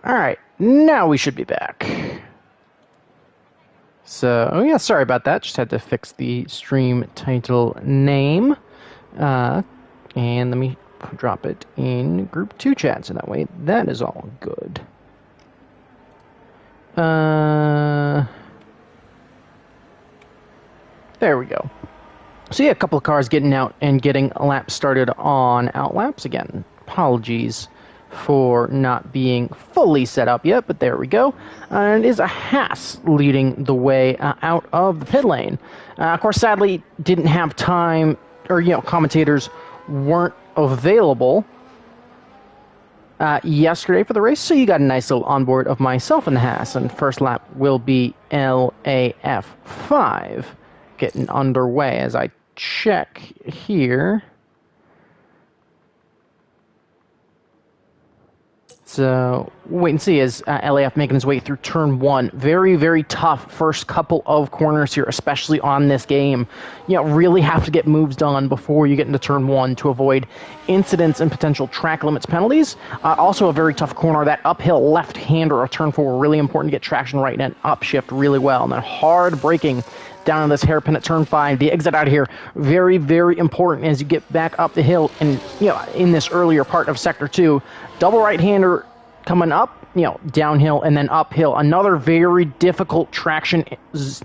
Alright, now we should be back. So, oh yeah, sorry about that. Just had to fix the stream title name. And let me drop it in group 2 chat, so that way that is all good. There we go. So yeah, a couple of cars getting out and getting a lap started on outlaps. Again, apologies for not being fully set up yet, but there we go. And it is a Haas leading the way out of the pit lane. Of course, sadly, didn't have time, or, commentators weren't available yesterday for the race, so you got a nice little onboard of myself and the Haas, and first lap will be LAF5 getting underway as I check here. So, wait and see as LAF making his way through turn 1. Very, very tough first couple of corners here, especially on this game. Really have to get moves done before you get into turn 1 to avoid incidents and potential track limits penalties. Also a very tough corner. That uphill left-hander of turn 4, really important to get traction right and upshift really well. And then hard braking down on this hairpin at turn 5. The exit out of here, very, very important as you get back up the hill and, in this earlier part of Sector 2. Double right-hander coming up, downhill and then uphill. Another very difficult traction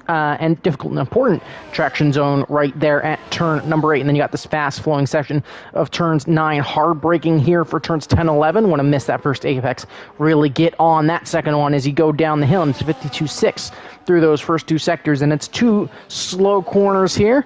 and difficult and important traction zone right there at turn number 8. And then you got this fast-flowing section of turns 9. Hard braking here for turns 10, 11. Want to miss that first apex. Really get on that second one as you go down the hill. And it's 52.6 through those first 2 sectors. And it's 2 slow corners here.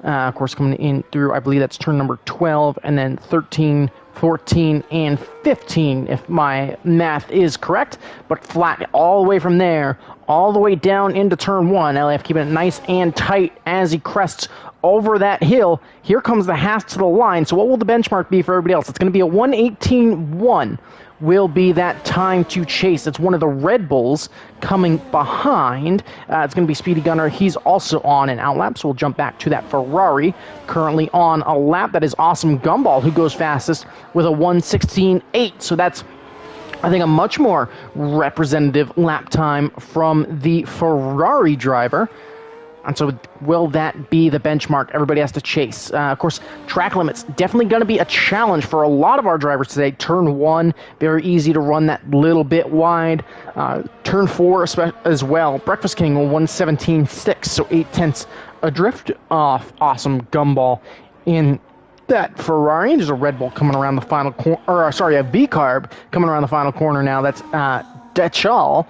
Of course, coming in through, I believe that's turn number 12, and then 13, 14, and 15, if my math is correct. But flat all the way from there, all the way down into turn 1. LAF keeping it nice and tight as he crests over that hill. Here comes the Haas to the line. So what will the benchmark be for everybody else? It's going to be a 1:18.1. Will be that time to chase. It's one of the Red Bulls coming behind. It's going to be Speedy Gunner. He's also on an outlap, so we'll jump back to that Ferrari. Currently on a lap. That is Awesome Gumball, who goes fastest with a 1:16.8. So that's, I think, a much more representative lap time from the Ferrari driver. And so will that be the benchmark everybody has to chase? Of course, track limits, definitely going to be a challenge for a lot of our drivers today. Turn 1, very easy to run that little bit wide. Turn 4 as well. Breakfast King, 1:17.6, so 0.8 adrift off Awesome Gumball in that Ferrari. There's a Red Bull coming around the final corner, or sorry, a V-Carb coming around the final corner now. That's Dechal.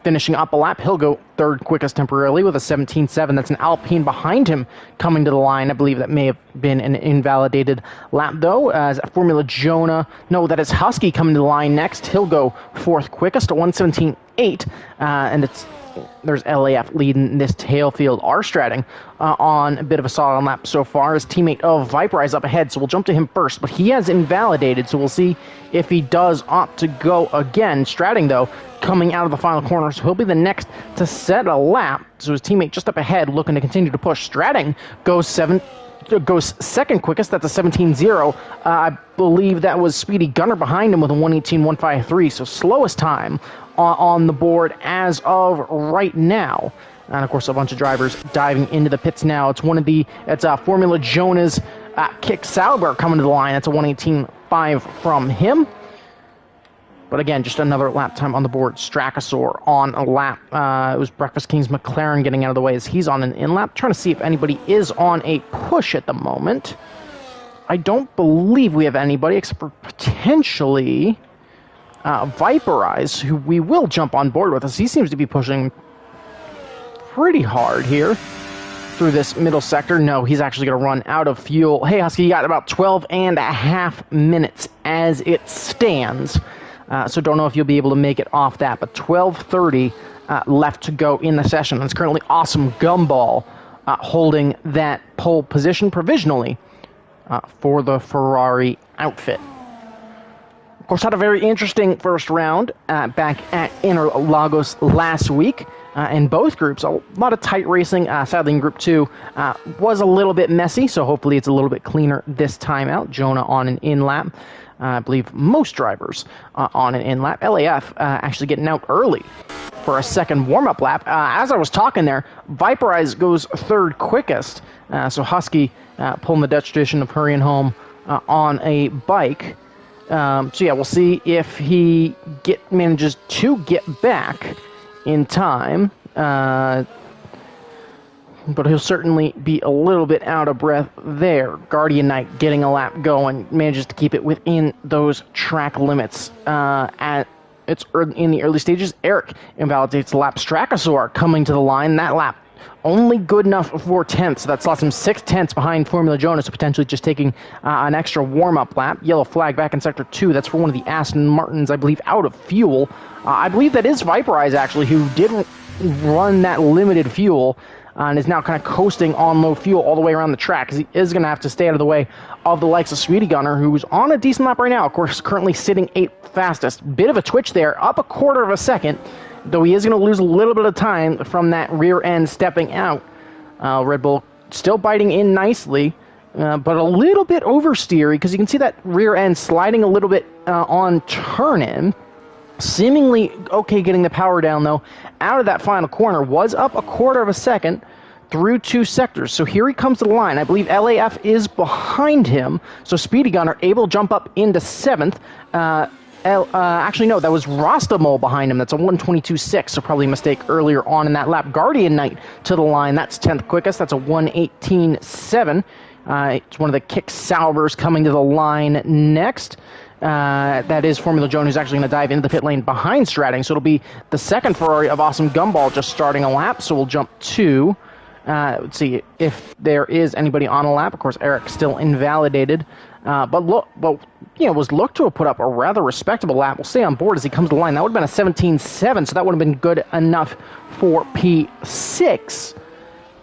Finishing up a lap. He'll go third quickest temporarily with a 17.7. That's an Alpine behind him coming to the line. I believe that may have been an invalidated lap, though, as Formula Jonah. No, that is Husky coming to the line next. He'll go fourth quickest at 1:17.8. And there's LAF leading this tail field. R-Stratting on a bit of a solid lap so far. His teammate of Viperize up ahead, so we'll jump to him first. But he has invalidated, so we'll see if he does opt to go again. Stratting, though, coming out of the final corner, so he'll be the next to set a lap. So his teammate just up ahead, looking to continue to push. Stratting goes second quickest. That's a 17.0. I believe that was Speedy Gunner behind him with a 1:18.153. So slowest time on the board as of right now. And of course, a bunch of drivers diving into the pits now. It's Formula Jonah's Kick Sauber coming to the line. That's a 1:18.5 from him. But again, just another lap time on the board. Strachosaur on a lap. It was Breakfast King's McLaren getting out of the way as he's on an in-lap. Trying to see if anybody is on a push at the moment. I don't believe we have anybody except for potentially Viperize, who we will jump on board with us. He seems to be pushing pretty hard here through this middle sector. No, he's actually going to run out of fuel. Hey, Husky, you got about 12 and a half minutes as it stands. So don't know if you'll be able to make it off that, but 12:30 left to go in the session. It's currently Awesome Gumball holding that pole position provisionally for the Ferrari outfit. Of course, had a very interesting first round back at Interlagos last week. In both groups, a lot of tight racing. Sadly, in Group 2 was a little bit messy, so hopefully it's a little bit cleaner this time out. Jonah on an in-lap. I believe most drivers on an in-lap. LAF actually getting out early for a second warm-up lap. As I was talking there, Viperize goes third quickest, so Husky pulling the Dutch tradition of hurrying home on a bike. So yeah, we'll see if he manages to get back in time, but he'll certainly be a little bit out of breath there. Guardian Knight getting a lap going, manages to keep it within those track limits. It's in the early stages. Eric invalidates the lap. Strachosaur coming to the line. That lap only good enough for 10th, so that slots him 6 tenths behind Formula Jonas, so potentially just taking an extra warm-up lap. Yellow flag back in Sector 2. That's for one of the Aston Martins, I believe, out of fuel. I believe that is Viperize, actually, who didn't run that limited fuel and is now kind of coasting on low fuel all the way around the track, because he is going to have to stay out of the way of the likes of Sweetie Gunner, who's on a decent lap right now. Of course, currently sitting 8th fastest. Bit of a twitch there, up a quarter of a second, though he is going to lose a little bit of time from that rear end stepping out. Red Bull still biting in nicely, but a little bit oversteery, because you can see that rear end sliding a little bit on turn-in. Seemingly okay getting the power down, though, out of that final corner. Was up a quarter of a second through 2 sectors. So here he comes to the line. I believe LAF is behind him, so Speedy Gunner able to jump up into 7th. Actually, no, that was Rostamole behind him. That's a 1:22.6, so probably a mistake earlier on in that lap. Guardian Knight to the line. That's 10th quickest. That's a 1:18.7. It's one of the kick salvers coming to the line next. That is Formula Joan, who's actually going to dive into the pit lane behind Stratting. So it'll be the second Ferrari of Awesome Gumball just starting a lap. So we'll jump to, let's see if there is anybody on a lap. Of course, Eric still invalidated. Was looked to have put up a rather respectable lap. We'll stay on board as he comes to the line. That would have been a 17.7, so that would have been good enough for P6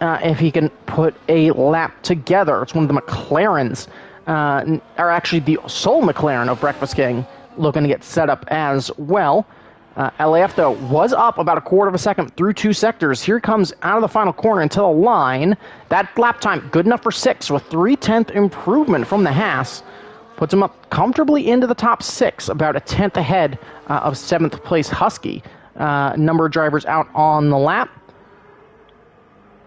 if he can put a lap together. It's one of the McLarens. Are actually the sole McLaren of Breakfast King looking to get set up as well. LAF, though, was up about a quarter of a second through 2 sectors. Here comes out of the final corner into the line. That lap time, good enough for 6, with 3/10 improvement from the Haas. Puts him up comfortably into the top 6, about a 10th ahead of 7th place Husky. Number of drivers out on the lap.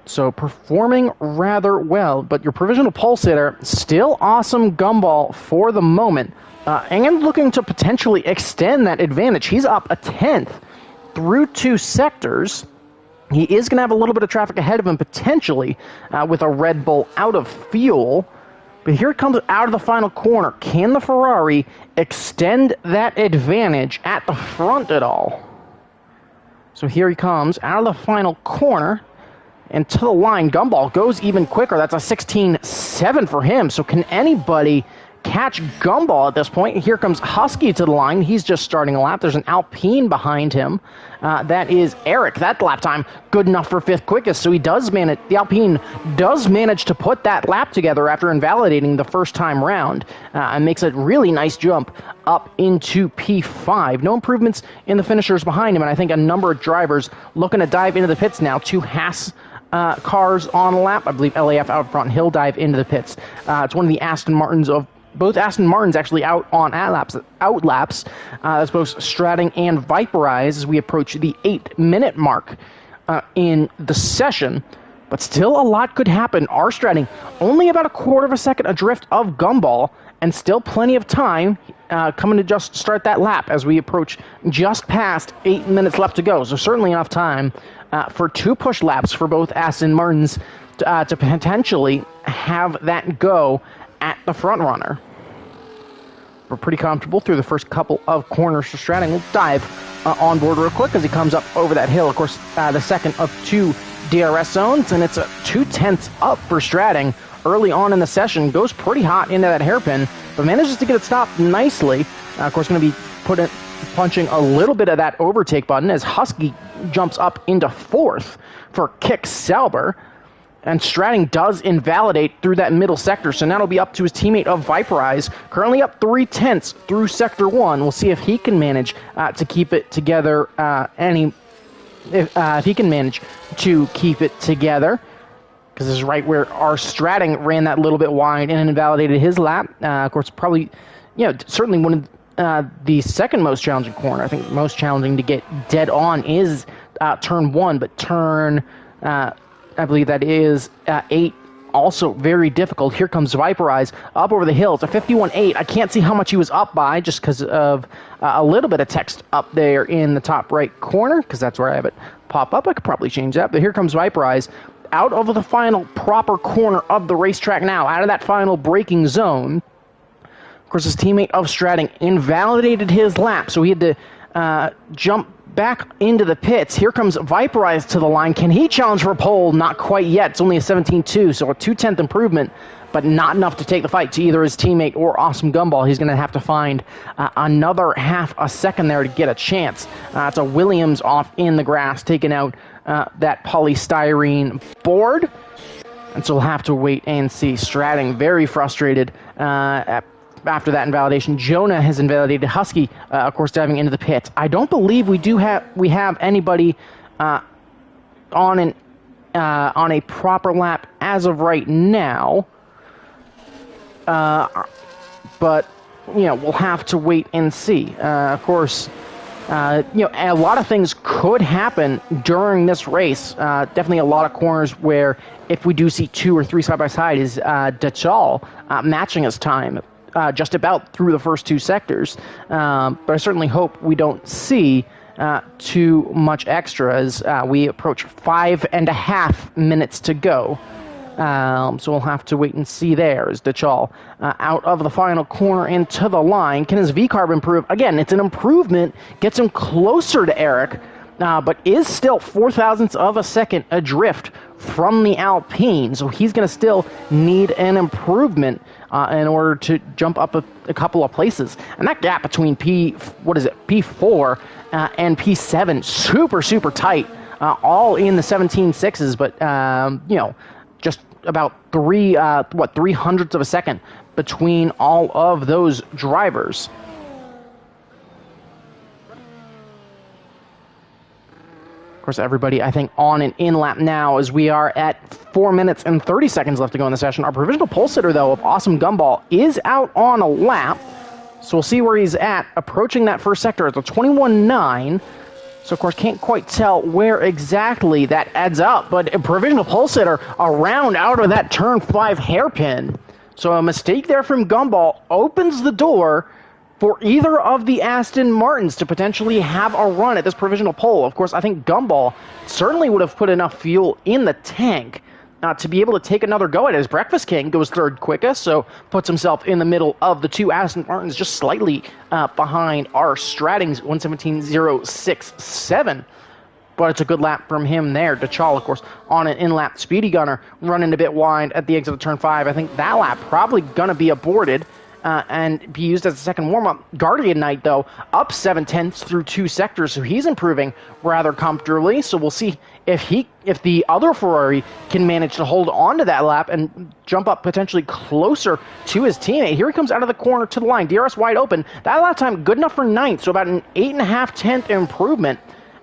So performing rather well, but your provisional pole sitter, still Awesome Gumball for the moment, and looking to potentially extend that advantage. He's up a 10th through 2 sectors. He is going to have a little bit of traffic ahead of him potentially with a Red Bull out of fuel. But here it comes out of the final corner. Can the Ferrari extend that advantage at the front at all? So here he comes out of the final corner. And to the line, Gumball goes even quicker. That's a 16.7 for him. So can anybody catch Gumball at this point? Here comes Husky to the line. He's just starting a lap. There's an Alpine behind him. That is Eric. That lap time, good enough for 5th quickest. So he does manage, the Alpine does manage to put that lap together after invalidating the first time round, and makes a really nice jump up into P5. No improvements in the finishers behind him, and I think a number of drivers looking to dive into the pits now. 2 Haas cars on a lap. I believe LAF out front, and he'll dive into the pits. It's one of the Aston Martins of both Aston Martins actually out on out laps. That's both Stratting and Viperize as we approach the 8-minute mark in the session. But still a lot could happen. Our Stratting only about a quarter of a second adrift of Gumball, and still plenty of time coming to just start that lap as we approach just past 8 minutes left to go. So certainly enough time for 2 push laps for both Aston Martins to potentially have that go at the front runner. We're pretty comfortable through the first couple of corners for Stratting. We'll dive on board real quick as he comes up over that hill. Of course, the second of 2 DRS zones, and it's a 2/10 up for Stratting early on in the session. Goes pretty hot into that hairpin, but manages to get it stopped nicely. Of course, going to be punching a little bit of that overtake button as Husky jumps up into 4th for Kick Sauber. And Stratting does invalidate through that middle sector, so now it'll be up to his teammate of Viperize, currently up 3/10 through Sector 1. We'll see if he can manage to keep it together, if he can manage to keep it together, because this is right where our Stratting ran that little bit wide and invalidated his lap. Of course, probably, certainly one of the second most challenging corner. I think most challenging to get dead on is turn 1, but turn... I believe that is 8, also very difficult. Here comes Viperize up over the hill. It's a 51.8. I can't see how much he was up by just because of a little bit of text up there in the top right corner, because that's where I have it pop up. I could probably change that, but here comes Viperize out of the final proper corner of the racetrack now, out of that final braking zone. Of course, his teammate of Stratting invalidated his lap, so he had to jump back into the pits. Here comes Viperize to the line. Can he challenge for a pole? Not quite yet. It's only a 17.2, so a 2/10 improvement, but not enough to take the fight to either his teammate or Awesome Gumball. He's going to have to find another half a second there to get a chance. It's a Williams off in the grass, taking out that polystyrene board. And so we'll have to wait and see. Stratting very frustrated after that invalidation. Jonah has invalidated Husky, of course, diving into the pit. I don't believe we have anybody on a proper lap as of right now. But we'll have to wait and see. Of course, a lot of things could happen during this race. Definitely a lot of corners where if we do see 2 or 3 side by side, is Dachal matching his time. Just about through the first 2 sectors. But I certainly hope we don't see too much extra as we approach 5.5 minutes to go. So we'll have to wait and see there as Dachal out of the final corner into the line. Can his V-carb improve? Again, it's an improvement, gets him closer to Eric, but is still 0.004 of a second adrift from the Alpine. So he's going to still need an improvement in order to jump up a couple of places. And that gap between P4 and P7, super, super tight, all in the 17.6s, but, just about 0.03 of a second between all of those drivers. Of course, everybody, I think, on an in-lap now as we are at 4 minutes and 30 seconds left to go in the session. Our provisional pole sitter, though, of Awesome Gumball is out on a lap, so we'll see where he's at, approaching that first sector at the 21.9. So, of course, can't quite tell where exactly that adds up, but a provisional pole sitter around out of that turn 5 hairpin. So a mistake there from Gumball opens the door for either of the Aston Martins to potentially have a run at this provisional pole. Of course, I think Gumball certainly would have put enough fuel in the tank to be able to take another go at it. As Breakfast King goes third quickest, so puts himself in the middle of the 2 Aston Martins, just slightly behind our Strattings 1:17.067. But it's a good lap from him there. Dachal, of course, on an in-lap Speedy Gunner, running a bit wide at the exit of turn 5. I think that lap probably going to be aborted and be used as a second warm-up. Guardian Knight, though, up 7/10 through 2 sectors, so he's improving rather comfortably. So we'll see if the other Ferrari can manage to hold on to that lap and jump up potentially closer to his teammate. Here he comes out of the corner to the line. DRS wide open. That lap time good enough for 9th, so about an 8.5 improvement.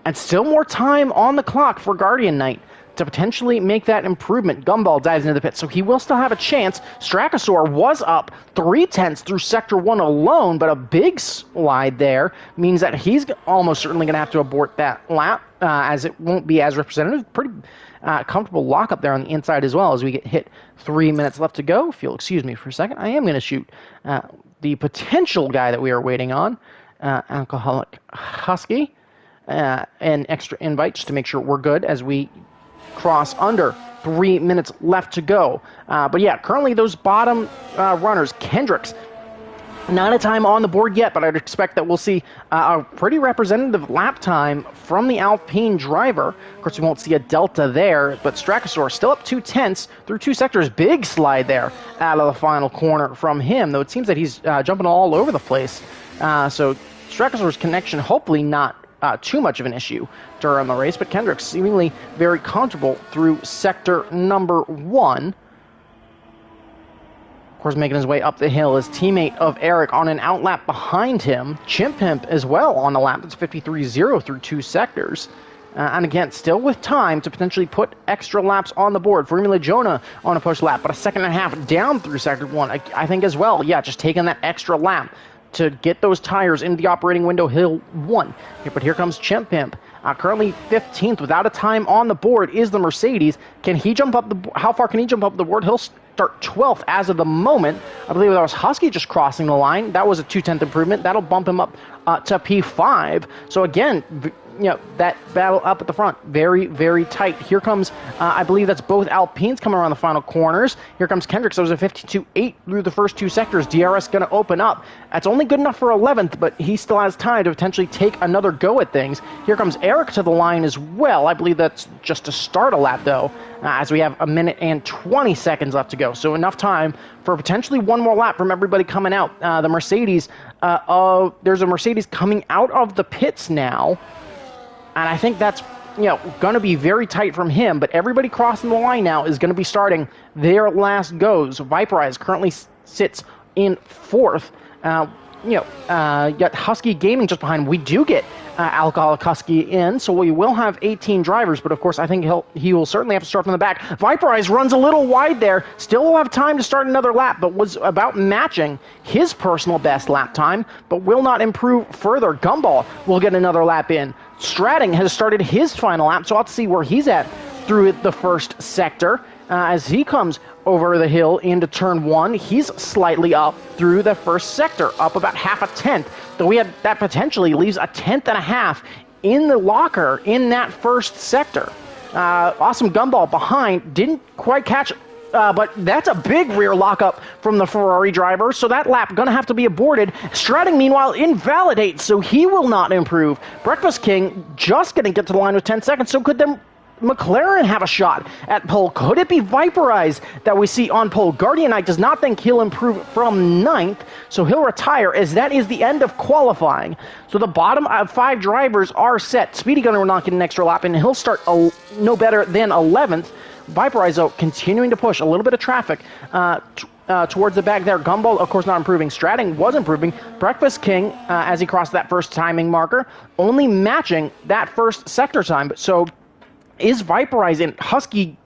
And still more time on the clock for Guardian Knight to potentially make that improvement. Gumball dives into the pit, so he will still have a chance. Strachosaur was up 0.3 through Sector 1 alone, but a big slide there means that he's almost certainly going to have to abort that lap, as it won't be as representative. Pretty comfortable lockup there on the inside as well as we get hit 3 minutes left to go. If you'll excuse me for a second, I am going to shoot the potential guy that we are waiting on, Alcoholic Husky, an extra invite just to make sure we're good as we cross under 3 minutes left to go. But yeah, currently those bottom runners, Kendricks, not a time on the board yet, but I'd expect that we'll see a pretty representative lap time from the Alpine driver. Of course, we won't see a delta there, but Strachosaur still up 0.2 through 2 sectors. Big slide there out of the final corner from him, though it seems that he's jumping all over the place. So Strachosaur's connection hopefully not too much of an issue during the race, but Kendrick seemingly very comfortable through sector number 1. Of course, making his way up the hill is teammate of Eric on an outlap behind him. Chimp Pimp as well on a lap that's 53.0 through 2 sectors. And again, still with time to potentially put extra laps on the board. Formula Jonah on a push lap, but a second and a half down through sector 1, I think as well. Yeah, just taking that extra lap to get those tires into the operating window, hill 1. But here comes Chimp Pimp. Currently 15th without a time on the board is the Mercedes. Can he jump up how far can he jump up the board? He'll start 12th as of the moment. I believe that was Husky just crossing the line. That was a 2/10 improvement. That'll bump him up to P5. So again, that battle up at the front, very, very tight. Here comes, I believe that's both Alpines coming around the final corners. Here comes Kendrick. So there's a 52.8 through the first 2 sectors. DRS going to open up. That's only good enough for 11th, but he still has time to potentially take another go at things. Here comes Eric to the line as well. I believe that's just to start a lap, though, as we have a minute and 20 seconds left to go. So enough time for potentially one more lap from everybody coming out. The Mercedes, there's a Mercedes coming out of the pits now. And I think that's, going to be very tight from him. But everybody crossing the line now is going to be starting their last goes. Viperize currently sits in 4th. Got Husky Gaming just behind him. We do get Alcoholic Husky in, so we will have 18 drivers, but of course I think he will certainly have to start from the back. Viperize runs a little wide there, still will have time to start another lap, but was about matching his personal best lap time, but will not improve further. Gumball will get another lap in. Stratting has started his final lap, so I'll see where he's at through the first sector. As he comes over the hill into turn 1, he's slightly up through the first sector, up about half a tenth. Though that potentially leaves a tenth and a half in the locker in that first sector. Awesome Gumball behind, didn't quite catch, but that's a big rear lockup from the Ferrari driver, so that lap going to have to be aborted. Stratting, meanwhile, invalidates, so he will not improve. Breakfast King just going to get to the line with 10 seconds, so could them McLaren have a shot at pole? Could it be Viperize that we see on pole? Guardian Knight does not think he'll improve from 9th, so he'll retire as that is the end of qualifying. So the bottom 5 drivers are set. Speedy Gunner will not get an extra lap, and he'll start no better than 11th. Viperize, though, continuing to push a little bit of traffic towards the back there. Gumball, of course, not improving. Stratting was improving. Breakfast King, as he crossed that first timing marker, only matching that first sector time. So is Viperize in. Husky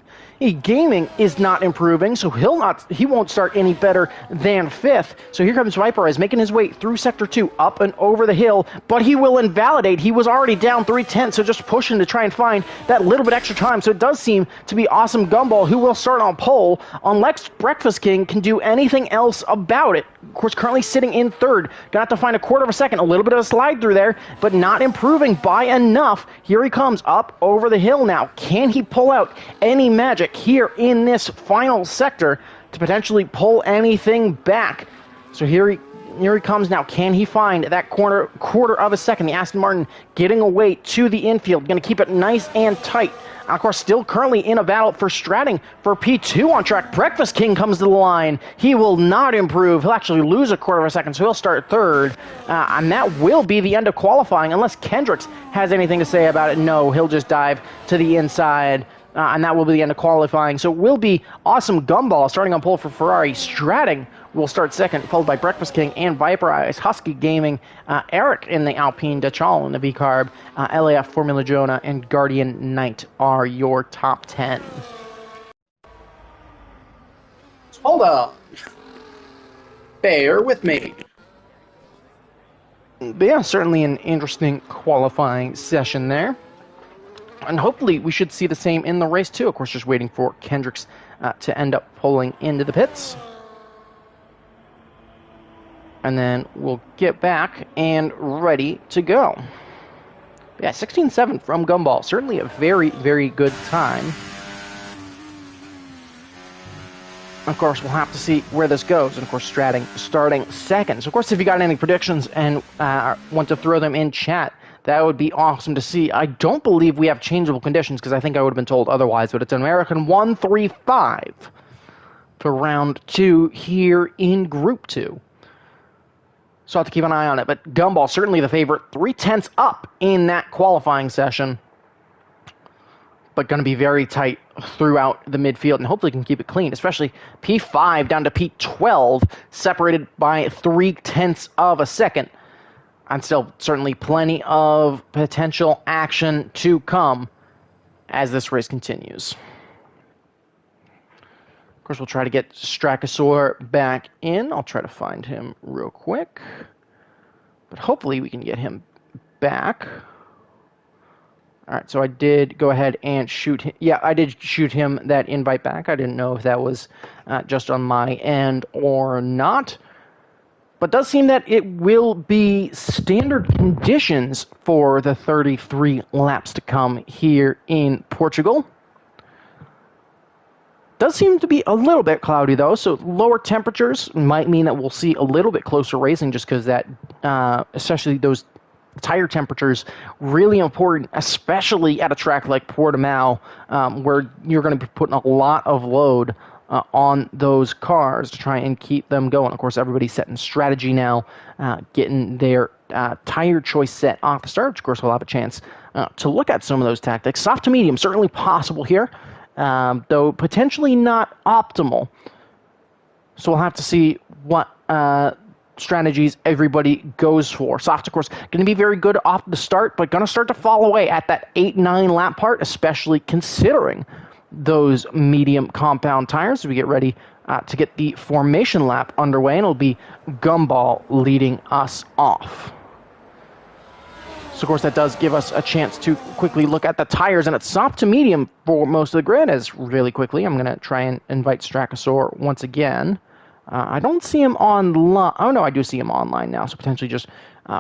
Gaming is not improving, so he won't start any better than 5th. So here comes Viperize making his way through sector 2, up and over the hill, but he will invalidate. He was already down 3/10, so just pushing to try and find that little bit extra time. So it does seem to be Awesome Gumball who will start on pole, unless Breakfast King can do anything else about it. Of course, currently sitting in 3rd. Gonna have to find a quarter of a second, a little bit of a slide through there, but not improving by enough. Here he comes up over the hill now. Can he pull out any magic here in this final sector to potentially pull anything back? So here he comes now. Can he find that quarter of a second? The Aston Martin getting away to the infield. Going to keep it nice and tight. Of course, still currently in a battle for Stratting for P2 on track. Breakfast King comes to the line. He will not improve. He'll actually lose a quarter of a second, so he'll start 3rd. And that will be the end of qualifying, unless Kendricks has anything to say about it. No, he'll just dive to the inside. And that will be the end of qualifying. So it will be Awesome Gumball starting on pole for Ferrari. Stratting will start 2nd, followed by Breakfast King and Viperize. Husky Gaming, Eric in the Alpine, Dachal in the V-Carb, LAF, Formula Jonah, and Guardian Knight are your top 10. Hold on. Bear with me. But yeah, certainly an interesting qualifying session there. And hopefully we should see the same in the race too. Of course, just waiting for Kendricks to end up pulling into the pits. And then we'll get back and ready to go. Yeah, 16.7 from Gumball. Certainly a very, very good time. Of course, we'll have to see where this goes. And of course, Stratting starting 2nd. So of course, if you got any predictions and want to throw them in chat, that would be awesome to see. I don't believe we have changeable conditions because I think I would have been told otherwise, but it's an American 135 for round 2 here in Group 2. So I'll have to keep an eye on it. But Gumball, certainly the favorite. 3/10 up in that qualifying session. But going to be very tight throughout the midfield, and hopefully can keep it clean, especially P5 down to P12, separated by 0.3 of a second. And still certainly plenty of potential action to come as this race continues. Of course, we'll try to get Strachosaur back in. I'll try to find him real quick. But hopefully we can get him back. All right, so I did go ahead and shoot him. Yeah, I did shoot him that invite back. I didn't know if that was just on my end or not. But it does seem that it will be standard conditions for the 33 laps to come here in Portugal. Does seem to be a little bit cloudy, though, so lower temperatures might mean that we'll see a little bit closer racing just because that, especially those tire temperatures, really important, especially at a track like Portimao, where you're going to be putting a lot of load on those cars to try and keep them going. Of course, everybody's setting strategy now, getting their tire choice set off the start, which of course we'll have a chance to look at some of those tactics. Soft to medium, certainly possible here. Though potentially not optimal. So we'll have to see what strategies everybody goes for. Soft, of course, going to be very good off the start, but going to start to fall away at that 8-9 lap part, especially considering those medium compound tires as we get ready to get the formation lap underway, and it'll be Gumball leading us off. So, of course, that does give us a chance to quickly look at the tires, and it's soft to medium for most of the grid, as really quickly I'm going to try and invite Strachosaur once again. I don't see him online. Oh, no, I do see him online now, so potentially just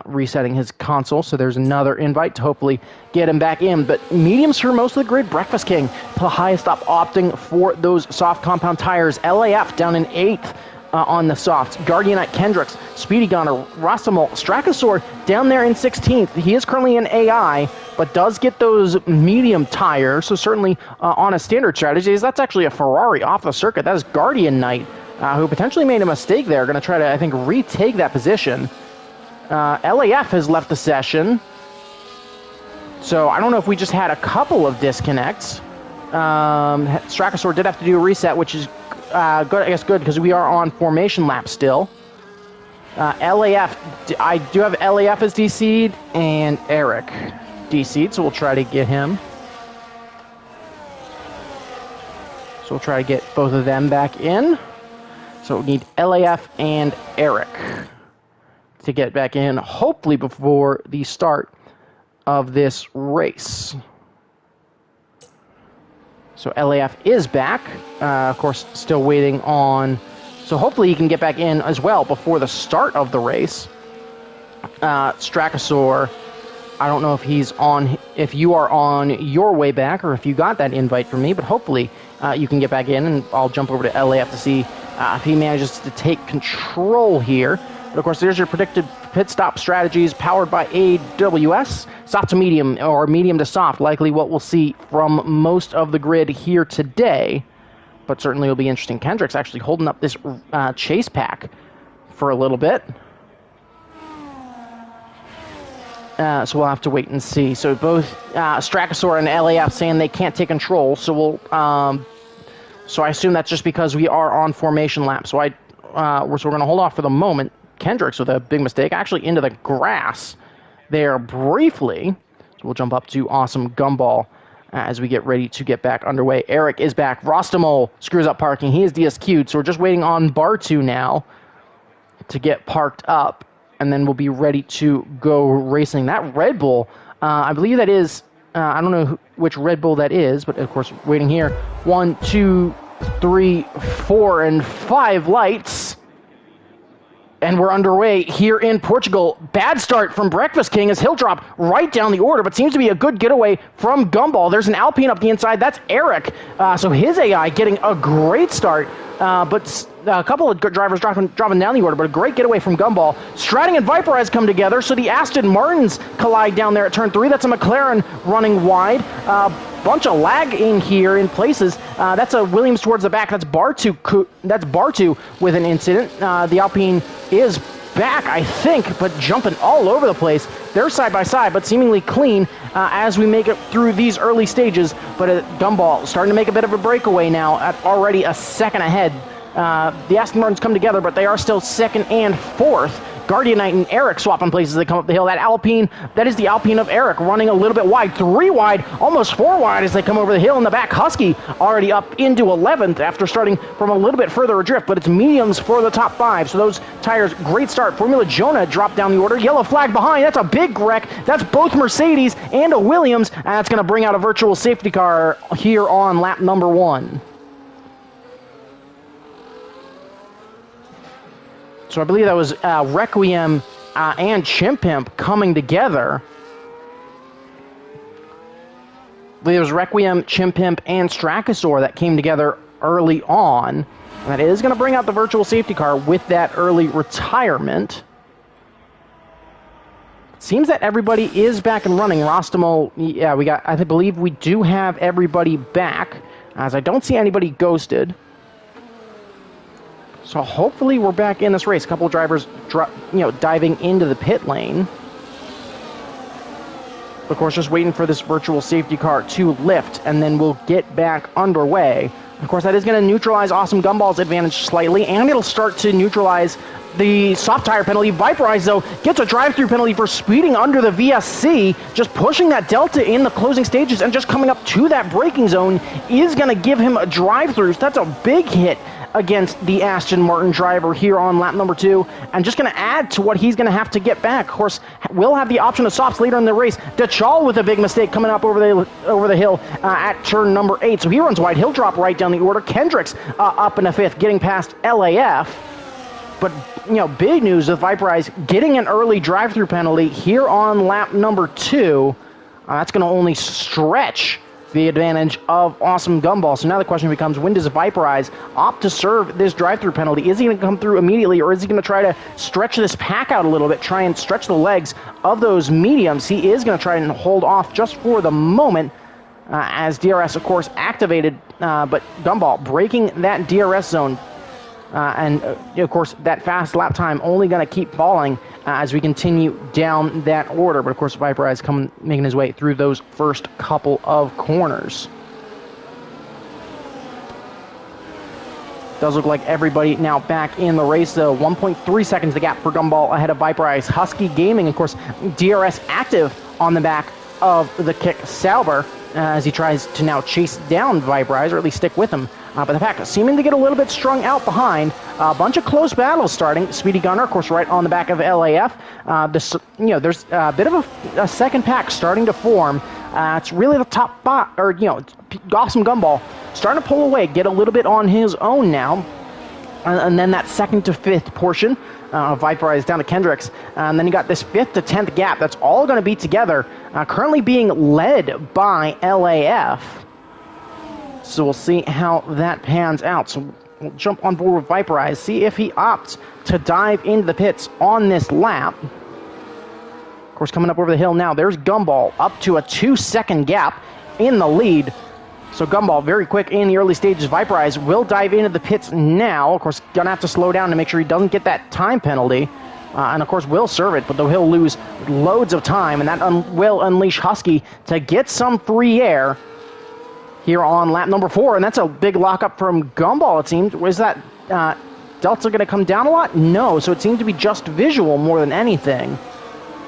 resetting his console. So there's another invite to hopefully get him back in. But mediums for most of the grid. Breakfast King, the highest up, opting for those soft compound tires. LAF down in 8th. On the softs. Guardianite, Kendricks, Speedy Gunner, Rostamol, Strachosaur down there in 16th. He is currently an AI, but does get those medium tires, so certainly on a standard strategy. That's actually a Ferrari off the circuit. That is Guardian Knight, who potentially made a mistake there. Going to try to, I think, retake that position. LAF has left the session, so I don't know if we just had a couple of disconnects. Strachosaur did have to do a reset, which is good, I guess good, because we are on formation lap still. LAF, I do have LAF as DC'd, and Eric DC'd, so we'll try to get him. So we'll try to get both of them back in. So we need LAF and Eric to get back in, hopefully before the start of this race. So LAF is back, of course, still waiting on, so hopefully he can get back in as well before the start of the race. Strachosaur, I don't know if he's on, if you are on your way back or if you got that invite from me, but hopefully you can get back in, and I'll jump over to LAF to see if he manages to take control here. But of course, there's your predicted pit stop strategies powered by AWS. Soft to medium, or medium to soft, likely what we'll see from most of the grid here today. But certainly will be interesting. Kendrick's actually holding up this chase pack for a little bit. So we'll have to wait and see. So both Strachosaur and LAF saying they can't take control. So we'll. So I assume that's just because we are on formation lap. So we're going to hold off for the moment. Kendricks with a big mistake, actually into the grass there briefly. So we'll jump up to Awesome Gumball as we get ready to get back underway. Eric is back. Rostamol screws up parking. He is DSQ'd, so we're just waiting on Bar2 now to get parked up, and then we'll be ready to go racing. That Red Bull, I believe that is, I don't know which Red Bull that is, but of course, waiting here. 1, 2, 3, 4, and 5 lights. And we're underway here in Portugal. Bad start from Breakfast King as he'll drop right down the order, but seems to be a good getaway from Gumball. There's an Alpine up the inside. That's Eric. So his AI getting a great start, but a couple of drivers dropping down the order, but a great getaway from Gumball. Stratting and Viper has come together, so the Aston Martins collide down there at turn 3. That's a McLaren running wide. Bunch of lag in here in places. That's a Williams towards the back. That's Bar2 with an incident. The Alpine is back, I think, but jumping all over the place. They're side by side, but seemingly clean as we make it through these early stages. But Gumball starting to make a bit of a breakaway now at already a second ahead. The Aston Martins come together, but they are still second and fourth. Guardian Knight and Eric swapping places as they come up the hill. That Alpine, that is the Alpine of Eric, running a little bit wide. 3 wide, almost 4 wide as they come over the hill. In the back, Husky already up into 11th after starting from a little bit further adrift, but it's mediums for the top 5. So those tires, great start. Formula Jonah dropped down the order. Yellow flag behind. That's a big wreck. That's both Mercedes and a Williams, and that's going to bring out a virtual safety car here on lap number 1. So I believe that was Requiem and Chimp Pimp coming together. I believe it was Requiem, Chimp Pimp, and Strachosaur that came together early on. And that is going to bring out the virtual safety car with that early retirement. Seems that everybody is back and running. Rostamo, yeah, I believe we do have everybody back, as I don't see anybody ghosted. So hopefully we're back in this race. A couple of drivers, diving into the pit lane. Of course, just waiting for this virtual safety car to lift, and then we'll get back underway. Of course, that is going to neutralize Awesome Gumball's advantage slightly, and it'll start to neutralize the soft tire penalty. Viperize, though, gets a drive-through penalty for speeding under the VSC. Just pushing that Delta in the closing stages and just coming up to that braking zone is going to give him a drive-through. So that's a big hit against the Aston Martin driver here on lap number 2, and just going to add to what he's going to have to get back. Of course, we'll have the option of softs later in the race. DeChal with a big mistake coming up over the hill at turn number 8, so he runs wide. He'll drop right down the order. Kendricks up in the 5th, getting past LAF. But, big news with Viperize getting an early drive-through penalty here on lap number 2. That's going to only stretch the advantage of Awesome Gumball. So now the question becomes, when does Viperize opt to serve this drive-through penalty? Is he going to come through immediately, or is he going to try to stretch this pack out a little bit, try and stretch the legs of those mediums? He is going to try and hold off just for the moment, as DRS, of course, activated, but Gumball breaking that DRS zone. And, of course, that fast lap time only going to keep falling as we continue down that order. But, of course, Viperize making his way through those first couple of corners. Does look like everybody now back in the race, though. 1.3 seconds the gap for Gumball ahead of Viperize. Husky Gaming, of course, DRS active on the back of the Kick Sauber as he tries to now chase down Viperize, or at least stick with him. But the pack seeming to get a little bit strung out behind. A bunch of close battles starting. Speedy Gunner, of course, right on the back of LAF. There's a bit of a second pack starting to form. It's really the top 5, or, Awesome Gumball starting to pull away, get a little bit on his own now. And then that 2nd to 5th portion, Viperize down to Kendricks. And then you got this 5th to 10th gap. That's all going to be together. Currently being led by LAF. So we'll see how that pans out. So we'll jump on board with Viperize, see if he opts to dive into the pits on this lap. Of course, coming up over the hill now, there's Gumball up to a 2-second gap in the lead. So Gumball very quick in the early stages. Viperize will dive into the pits now. Of course, gonna have to slow down to make sure he doesn't get that time penalty. And of course, will serve it, but though he'll lose loads of time, and that will unleash Husky to get some free air here on lap number 4, and that's a big lockup from Gumball, it seemed. Was that Delta going to come down a lot? No, so it seemed to be just visual more than anything.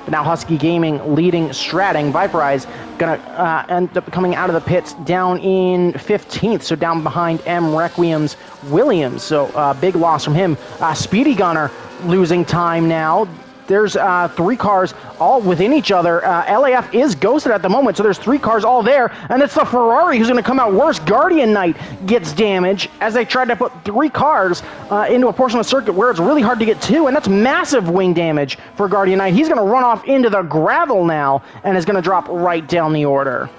But now Husky Gaming leading, stratting. Viperize going to end up coming out of the pits down in 15th, so down behind M. Requiem's Williams. So big loss from him. Speedy Gunner losing time now. There's 3 cars all within each other. LAF is ghosted at the moment, so there's 3 cars all there, and it's the Ferrari who's going to come out worst. Guardian Knight gets damage as they tried to put 3 cars into a portion of the circuit where it's really hard to get to, and that's massive wing damage for Guardian Knight. He's going to run off into the gravel now and is going to drop right down the order.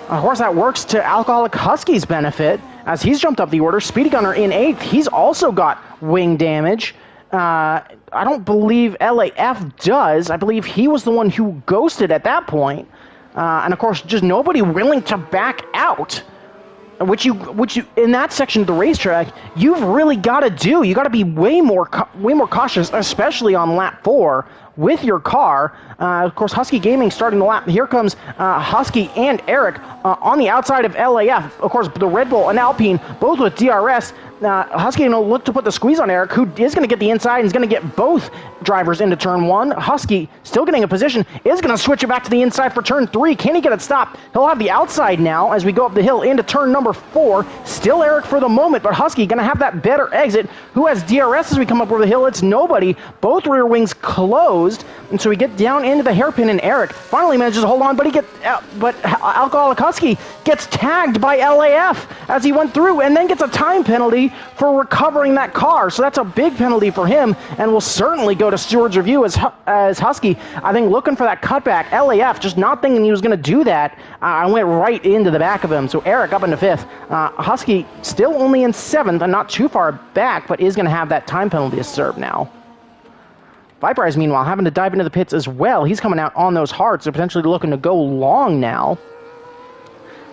Of course, that works to Alcoholic Husky's benefit as he's jumped up the order. Speedy Gunner in 8th. He's also got wing damage. I don't believe LAF does. I believe he was the one who ghosted at that point. And of course, just nobody willing to back out. which you in that section of the racetrack, you've really got to do. You got to be way more cautious, especially on lap 4 with your car. Of course, Husky Gaming starting the lap. Here comes Husky and Eric on the outside of LAF. Of course, the Red Bull and Alpine, both with DRS. Husky going to look to put the squeeze on Eric, who is going to get the inside and is going to get both drivers into turn 1. Husky still getting a position, is going to switch it back to the inside for turn 3. Can he get it stopped? He'll have the outside now as we go up the hill into turn number 4. Still Eric for the moment, but Husky going to have that better exit. Who has DRS as we come up over the hill? It's nobody. Both rear wings closed, and so we get down into the hairpin, and Eric finally manages to hold on, but Alcoholic Husky gets tagged by LAF as he went through, and then gets a time penalty for recovering that car. So that's a big penalty for him, and will certainly go to steward's review as Husky, I think, looking for that cutback. LAF just not thinking he was going to do that. I went right into the back of him. So Eric up into 5th. Husky still only in 7th and not too far back, but is going to have that time penalty to serve now. Viperize, meanwhile, having to dive into the pits as well. He's coming out on those hards, so potentially looking to go long now.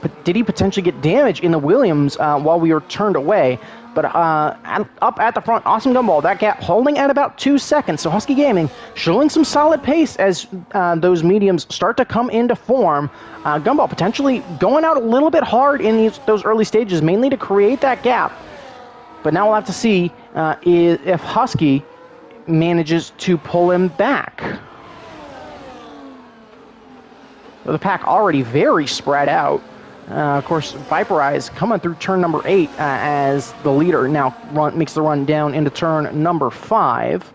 But did he potentially get damage in the Williams while we were turned away? But up at the front, Awesome Gumball, that gap holding at about 2 seconds. So Husky Gaming showing some solid pace as those mediums start to come into form. Gumball potentially going out a little bit hard in those early stages, mainly to create that gap. But now we'll have to see if Husky manages to pull him back. The pack already very spread out. Of course, Viperize coming through turn number 8 as the leader now makes the run down into turn number 5.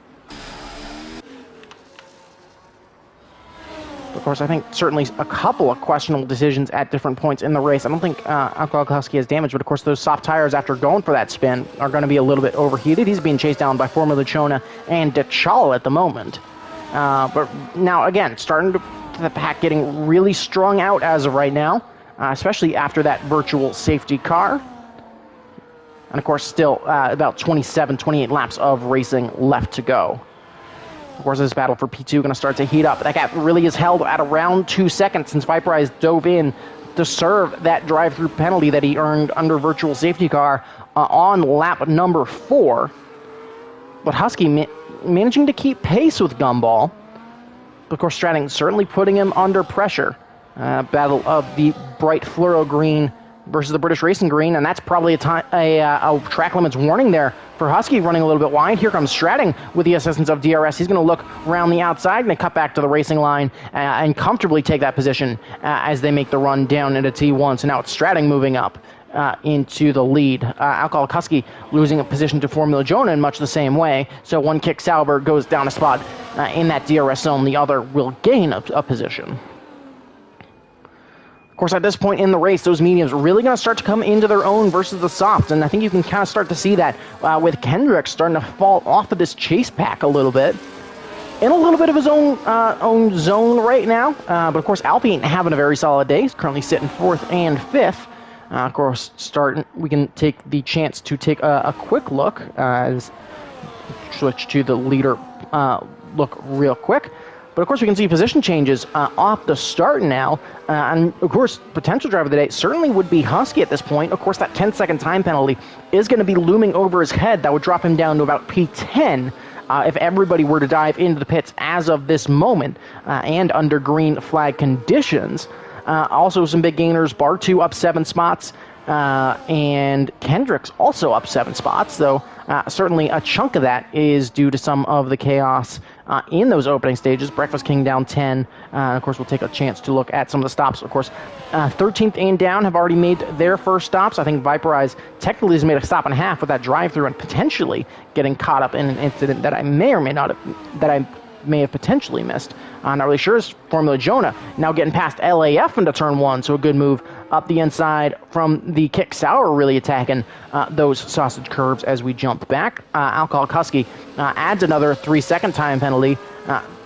Of course, I think certainly a couple of questionable decisions at different points in the race. I don't think Alcoholic Husky has damage, but of course those soft tires after going for that spin are going to be a little bit overheated. He's being chased down by Formula Chona and DeChala at the moment. But now, again, starting to the pack getting really strung out as of right now. Especially after that virtual safety car. And of course, still about 27, 28 laps of racing left to go. Of course, this battle for P2 going to start to heat up. That gap really is held at around 2 seconds since Viperize dove in to serve that drive-through penalty that he earned under virtual safety car on lap number 4. But Husky managing to keep pace with Gumball. But of course, Stratting certainly putting him under pressure. Battle of the bright fluoro green versus the British Racing green, and that's probably a track limits warning there for Husky running a little bit wide. Here comes Stratting with the assistance of DRS. He's going to look around the outside and cut back to the racing line and comfortably take that position as they make the run down into T1. So now it's Stratting moving up into the lead. Alcoholic Husky losing a position to Formula Jonah in much the same way. So one kick Sauber goes down a spot in that DRS zone. The other will gain a position. Of course, at this point in the race, those mediums are really going to start to come into their own versus the softs, and I think you can kind of start to see that with Kendrick starting to fall off of this chase pack a little bit. In a little bit of his own zone right now, but of course, Alpine having a very solid day. He's currently sitting 4th and 5th. Of course, we can take the chance to take a quick look as switch to the leader look real quick. But of course, we can see position changes off the start now. And of course, potential driver of the day certainly would be Husky at this point. Of course, that 10-second time penalty is going to be looming over his head. That would drop him down to about P10 if everybody were to dive into the pits as of this moment and under green flag conditions. Also, some big gainers. Bar 2 up 7 spots. And Kendrick's also up 7 spots, though certainly a chunk of that is due to some of the chaos in those opening stages. Breakfast King down 10. Of course, we'll take a chance to look at some of the stops. Of course, 13th and down have already made their first stops. I think Viperize technically has made a stop and a half with that drive-through and potentially getting caught up in an incident that I may or may not have, that I may have potentially missed. Not really sure. Is Formula Jonah now getting past LAF into turn 1, so a good move up the inside from the kick Sauer, really attacking those sausage curves as we jump back. Alcoholic Husky adds another 3-second time penalty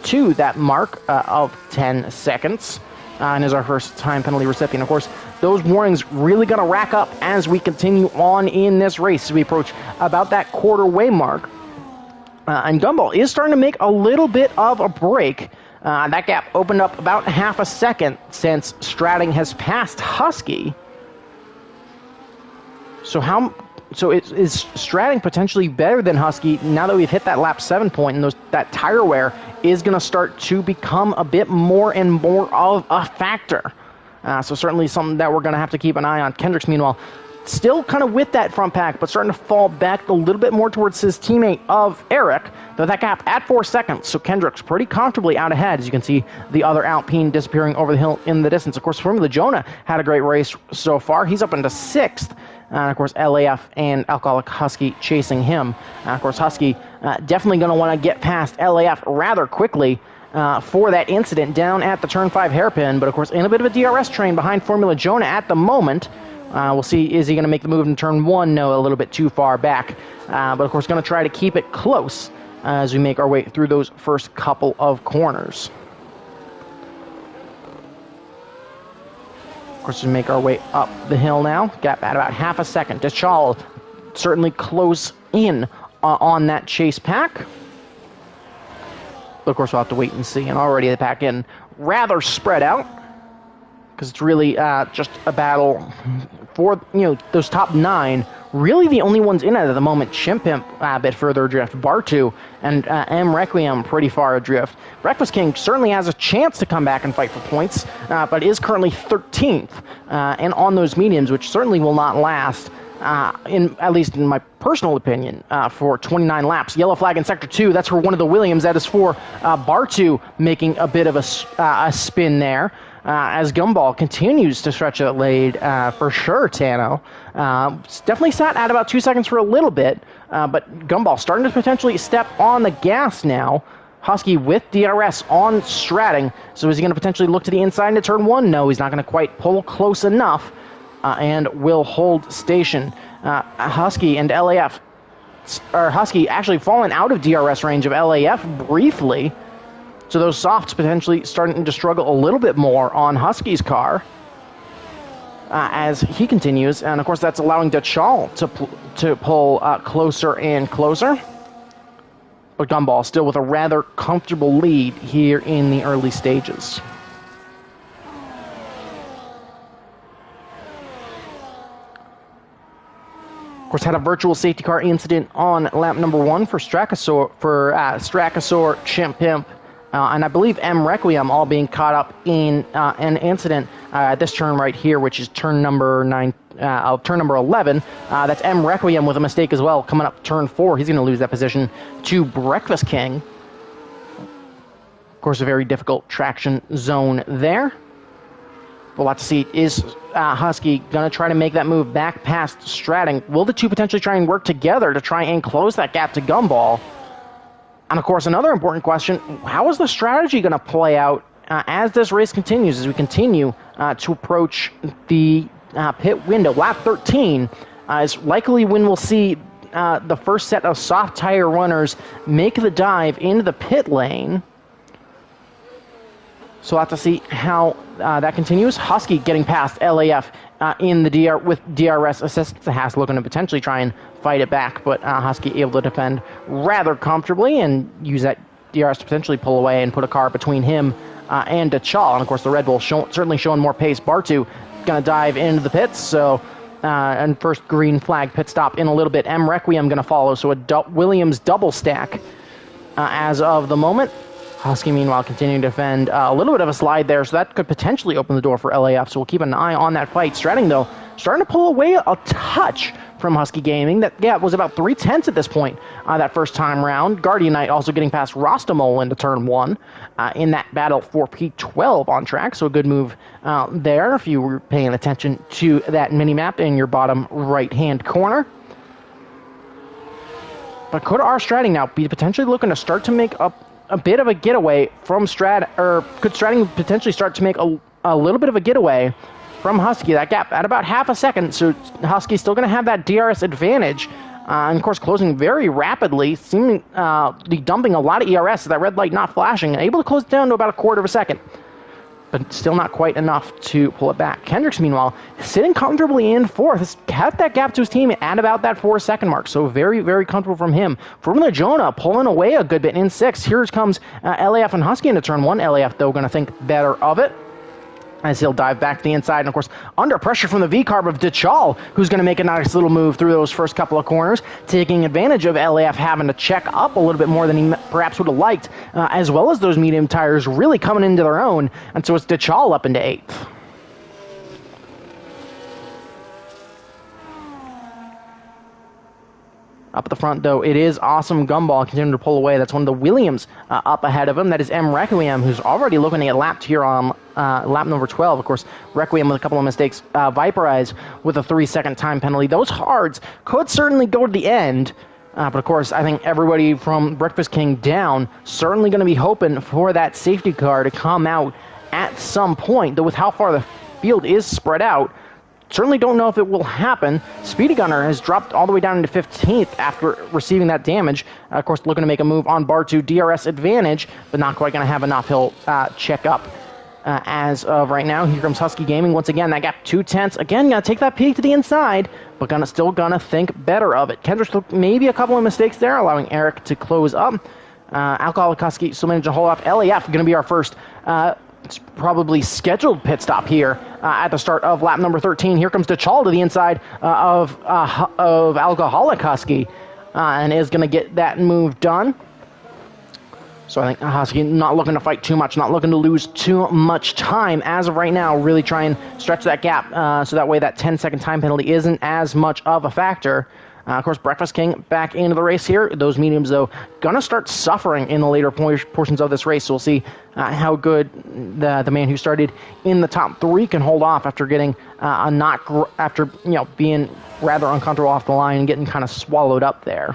to that mark of 10 seconds. And is our first time penalty recipient. Of course, those warnings really going to rack up as we continue on in this race. We approach about that quarter-way mark. And Gumball is starting to make a little bit of a break. That gap opened up about half a second since Stratting has passed Husky. So is Stratting potentially better than Husky now that we've hit that lap 7 point, and that tire wear is going to start to become a bit more and more of a factor. So certainly something that we're going to have to keep an eye on. Kendricks, meanwhile, still kind of with that front pack, but starting to fall back a little bit more towards his teammate of Eric, though that gap at 4 seconds. So Kendricks pretty comfortably out ahead. As you can see, the other Alpine disappearing over the hill in the distance. Of course, Formula Jonah had a great race so far. He's up into 6th. And of course, LAF and Alcoholic Husky chasing him. Of course, Husky definitely going to want to get past LAF rather quickly for that incident down at the Turn 5 hairpin. But of course, in a bit of a DRS train behind Formula Jonah at the moment. We'll see, is he going to make the move in Turn 1? No, a little bit too far back. But of course, going to try to keep it close as we make our way through those first couple of corners. Of course, we make our way up the hill now. Gap at about half a second. Deschal certainly close in on that chase pack. But of course, we'll have to wait and see. And already the pack in rather spread out, because it's really just a battle for, those top 9. Really the only ones in it at the moment. Chimpimp a bit further adrift. Bartu and M Requiem pretty far adrift. Breakfast King certainly has a chance to come back and fight for points, but is currently 13th and on those mediums, which certainly will not last, at least in my personal opinion, for 29 laps. Yellow flag in Sector 2, that's for one of the Williams. That is for Bartu making a bit of a spin there. As Gumball continues to stretch that lead for sure, Tano. Definitely sat at about 2 seconds for a little bit, but Gumball starting to potentially step on the gas now. Husky with DRS on Stratting, so is he going to potentially look to the inside into Turn 1? No, he's not going to quite pull close enough, and will hold station. Husky and LAF, or Husky actually falling out of DRS range of LAF briefly. So those softs potentially starting to struggle a little bit more on Husky's car as he continues. And, of course, that's allowing Deschal to pull closer and closer. But Gumball still with a rather comfortable lead here in the early stages. Of course, had a virtual safety car incident on lap number 1 for Strakosaur, Chimpimp, and I believe M Requiem all being caught up in an incident at this turn right here, which is turn number 11. That's M Requiem with a mistake as well. Coming up turn 4, he's going to lose that position to Breakfast King. Of course, a very difficult traction zone there. We'll have to see, is Husky going to try to make that move back past Stratting? Will the two potentially try and work together to try and close that gap to Gumball? And, of course, another important question, how is the strategy going to play out as this race continues, as we continue to approach the pit window? Lap 13 is likely when we'll see the first set of soft tire runners make the dive into the pit lane. So we'll have to see how that continues. Husky getting past LAF in the with DRS assistance. Haas looking to potentially try and fight it back, but Husky able to defend rather comfortably and use that DRS to potentially pull away and put a car between him and Deschal. And of course, the Red Bull certainly showing more pace. Bartu going to dive into the pits, so and first green flag pit stop in a little bit. M Requiem going to follow, so a Williams double stack as of the moment. Husky, meanwhile, continuing to defend. A little bit of a slide there, so that could potentially open the door for LAF, so we'll keep an eye on that fight. Stratting, though, starting to pull away a touch from Husky Gaming. That gap was about 3/10 at this point that first time round. Guardian Knight also getting past Rostamole into turn 1 in that battle for P12 on track, so a good move there if you were paying attention to that mini-map in your bottom right-hand corner. But could our Stratting now be potentially looking to start to make up a bit of a getaway from could Stratting potentially start to make a little bit of a getaway from Husky? That gap at about half a second, so Husky's still going to have that DRS advantage, and of course closing very rapidly, seeming dumping a lot of ERS, that red light not flashing, and able to close it down to about a quarter of a second, but still not quite enough to pull it back. Kendricks, meanwhile, sitting comfortably in 4th, has kept that gap to his team at about that 4-second mark, so very, very comfortable from him. Formula Jonah pulling away a good bit in 6th. Here comes LAF and Husky into turn 1. LAF, though, going to think better of it. as he'll dive back to the inside. And, of course, under pressure from the V-carb of Dechal, who's going to make a nice little move through those first couple of corners, taking advantage of LAF having to check up a little bit more than he perhaps would have liked, as well as those medium tires really coming into their own. And so it's Dechal up into 8th. Up at the front, though, it is Awesome Gumball continuing to pull away. That's one of the Williams up ahead of him. That is M. Requiem, who's already looking to get lapped here on lap number 12. Of course, Requiem with a couple of mistakes. Viperize with a 3-second time penalty. Those hards could certainly go to the end. But, of course, I think everybody from Breakfast King down certainly going to be hoping for that safety car to come out at some point. Though with how far the field is spread out, certainly don't know if it will happen. Speedy Gunner has dropped all the way down into 15th after receiving that damage. Of course, looking to make a move on bar 2, DRS advantage, but not quite going to have enough. He'll check up as of right now. Here comes Husky Gaming. Once again, that gap 2/10. Again, going to take that peek to the inside, but still going to think better of it. Kendrick's maybe a couple of mistakes there, allowing Eric to close up. Alcoholic Husky still managed to hold off. LAF going to be our first it's probably scheduled pit stop here at the start of lap number 13. Here comes Dechal to the inside of Alcoholic Husky and is going to get that move done. So I think Husky not looking to fight too much, not looking to lose too much time as of right now, really try and stretch that gap so that way that 10-second time penalty isn't as much of a factor. Of course, Breakfast King back into the race here. Those mediums, though, going to start suffering in the later portions of this race. So we'll see how good the man who started in the top 3 can hold off after getting after being rather uncomfortable off the line and getting kind of swallowed up there.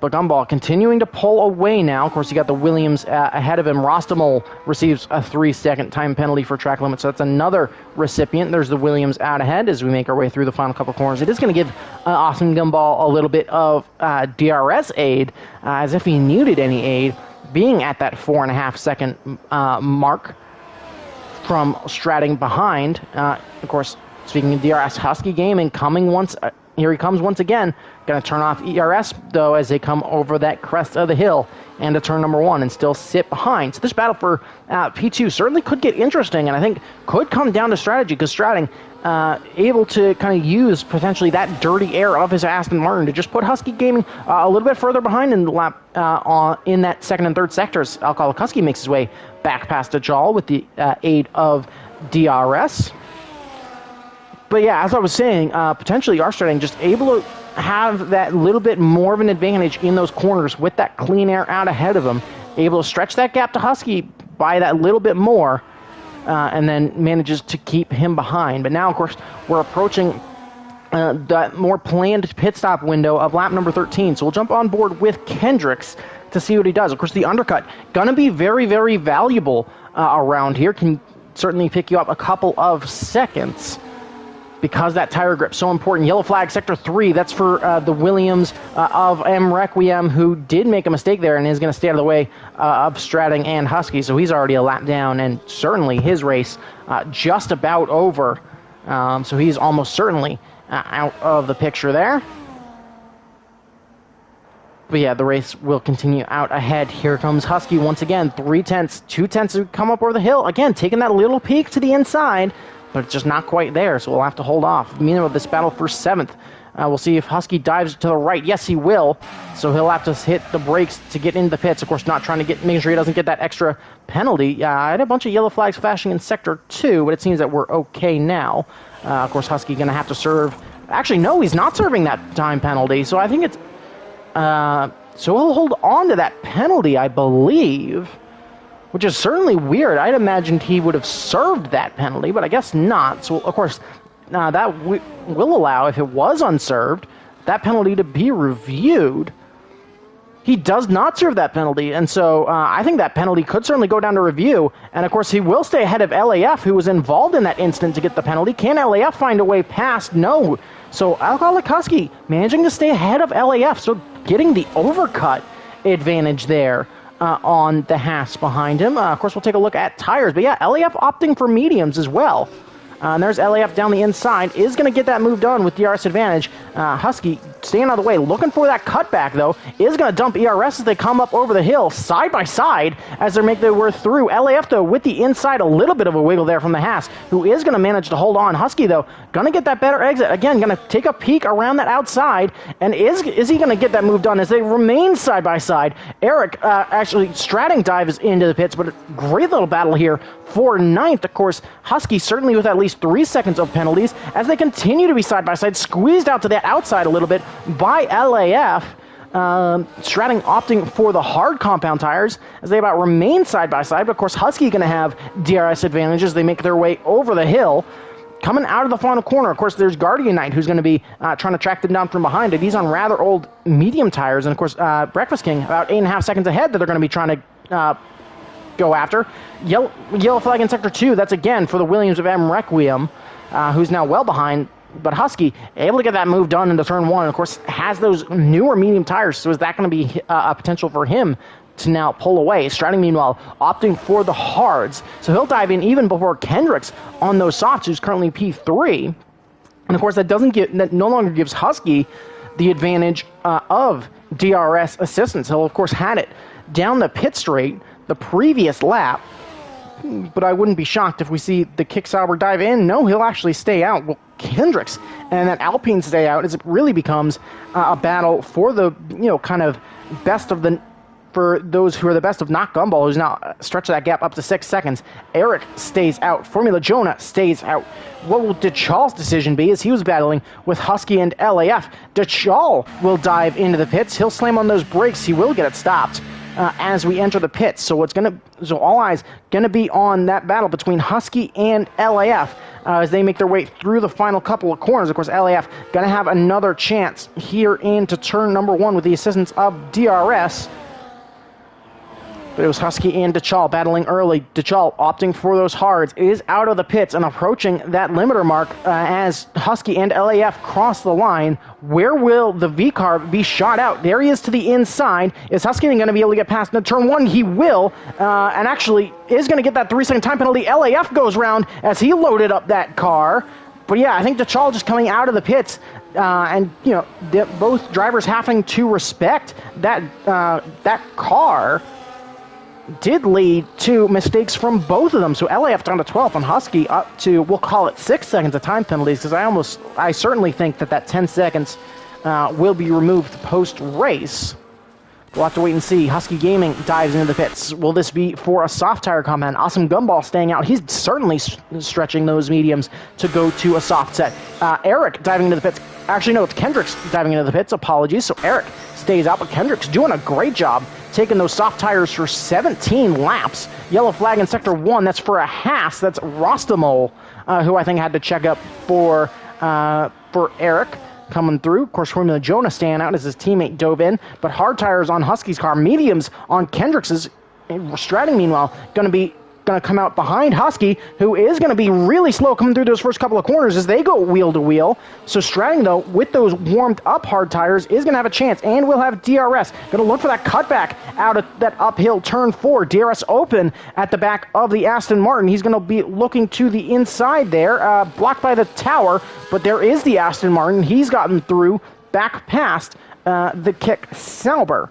But Gumball continuing to pull away now. Of course, you got the Williams ahead of him. Rostamol receives a 3-second time penalty for track limit, so that's another recipient. There's the Williams out ahead as we make our way through the final couple corners. It is going to give Awesome Gumball a little bit of DRS aid, as if he needed any aid, being at that 4.5-second mark from stratting behind. Of course, speaking of DRS, Husky Gaming coming once... here he comes once again. Going to turn off ERS, though, as they come over that crest of the hill and to turn number 1 and still sit behind. So this battle for P2 certainly could get interesting, and I think could come down to strategy, because Stratting able to kind of use potentially that dirty air of his Aston Martin to just put Husky Gaming a little bit further behind in the lap in that second and third sectors. Alcoholic Husky makes his way back past Dechal with the aid of DRS. But yeah, as I was saying, potentially Armstrong just able to have that little bit more of an advantage in those corners with that clean air out ahead of him, able to stretch that gap to Husky by that little bit more, and then manages to keep him behind. But now, of course, we're approaching that more planned pit stop window of lap number 13. So we'll jump on board with Kendricks to see what he does. Of course, the undercut going to be very, very valuable around here. Can certainly pick you up a couple of seconds, because that tire grip's so important. Yellow flag, sector 3, that's for the Williams of M. Requiem, who did make a mistake there and is going to stay out of the way of Stratting and Husky, so he's already a lap down, and certainly his race just about over. So he's almost certainly out of the picture there. But yeah, the race will continue out ahead. Here comes Husky once again. 3/10, 2/10 to come up over the hill. Again, taking that little peek to the inside, but it's just not quite there, so we'll have to hold off. Meanwhile, this battle for 7th. We'll see if Husky dives to the right. Yes, he will. So he'll have to hit the brakes to get into the pits. Of course, not trying to making sure he doesn't get that extra penalty. I had a bunch of yellow flags flashing in sector 2, but it seems that we're okay now. Of course, Husky going to have to serve. Actually, no, he's not serving that time penalty. So I think it's... so he'll hold on to that penalty, I believe, which is certainly weird. I'd imagined he would have served that penalty, but I guess not. So, of course, that will allow, if it was unserved, that penalty to be reviewed. He does not serve that penalty, and so I think that penalty could certainly go down to review. And, of course, he will stay ahead of LAF, who was involved in that incident to get the penalty. Can LAF find a way past? No. So Alcoholic Husky managing to stay ahead of LAF, so getting the overcut advantage there on the Haas behind him. Of course, we'll take a look at tires. But yeah, LAF opting for mediums as well. And there's LAF down the inside. Is going to get that move done with DRS advantage. Husky staying out of the way. Looking for that cutback, though. Is going to dump ERS as they come up over the hill, side by side, as they make their way through. LAF, though, with the inside, a little bit of a wiggle there from the Haas, who is going to manage to hold on. Husky, though, going to get that better exit. Again, going to take a peek around that outside. And is he going to get that move done as they remain side by side? Eric actually stratting dives into the pits, but a great little battle here for ninth. Of course, Husky certainly with at least 3 seconds of penalties as they continue to be side by side, squeezed out to the outside a little bit by LAF. Stratting opting for the hard compound tires as they about remain side by side. But of course, Husky going to have DRS advantage as they make their way over the hill. Coming out of the final corner, of course, there's Guardian Knight, who's going to be trying to track them down from behind. He's on rather old medium tires. And, of course, Breakfast King, about 8.5 seconds ahead that they're going to be trying to go after. Yellow flag in Sector 2. That's, again, for the Williams of M. Requiem, who's now well behind. But Husky, able to get that move done into Turn 1. And, of course, has those newer medium tires. So is that going to be a potential for him to now pull away? Stratting, meanwhile, opting for the hards. So he'll dive in even before Kendricks on those softs, who's currently P3. And, of course, that no longer gives Husky the advantage of DRS assistance. He'll, of course, had it down the pit straight the previous lap. But I wouldn't be shocked if we see the Kick Sauber dive in. No, he'll actually stay out. Well, Kendricks and that Alpine stay out as it really becomes a battle for the, kind of best of the, for those who are the best of not Gumball, who's now stretched that gap up to 6 seconds. Eric stays out. Formula Jonah stays out. What will DeChal's decision be as he was battling with Husky and LAF? DeChal will dive into the pits. He'll slam on those brakes. He will get it stopped as we enter the pits. So all eyes going to be on that battle between Husky and LAF as they make their way through the final couple of corners. Of course, LAF going to have another chance here into turn number 1 with the assistance of DRS. But it was Husky and DeChal battling early. DeChal opting for those hards, is out of the pits and approaching that limiter mark as Husky and LAF cross the line. Where will the V-car be shot out? There he is to the inside. Is Husky going to be able to get past into turn 1? He will, and actually is going to get that 3-second time penalty. LAF goes round as he loaded up that car. But yeah, I think DeChal just coming out of the pits, and both drivers having to respect that car did lead to mistakes from both of them. So LAF down to 12th and Husky up to, we'll call it 6 seconds of time penalties, because I certainly think that 10 seconds will be removed post-race. We'll have to wait and see. Husky Gaming dives into the pits. Will this be for a soft tire compound? Awesome Gumball staying out. He's certainly stretching those mediums to go to a soft set. Eric diving into the pits. Actually, no, it's Kendricks diving into the pits. Apologies. So Eric stays out, but Kendricks doing a great job taking those soft tires for 17 laps. Yellow flag in Sector 1. That's for a Haas. That's Rostamol, who I think had to check up for Eric coming through. Of course, Formula Jonah staying out as his teammate dove in, but hard tires on Husky's car, mediums on Kendricks's. Stratting, meanwhile, going to come out behind Husky, who is going to be really slow coming through those first couple of corners as they go wheel to wheel. So Stratting, though, with those warmed up hard tires, is going to have a chance, and will have DRS. Going to look for that cutback out of that uphill turn 4. DRS open at the back of the Aston Martin. He's going to be looking to the inside there, blocked by the tower, but there is the Aston Martin. He's gotten through back past the Kick Sauber.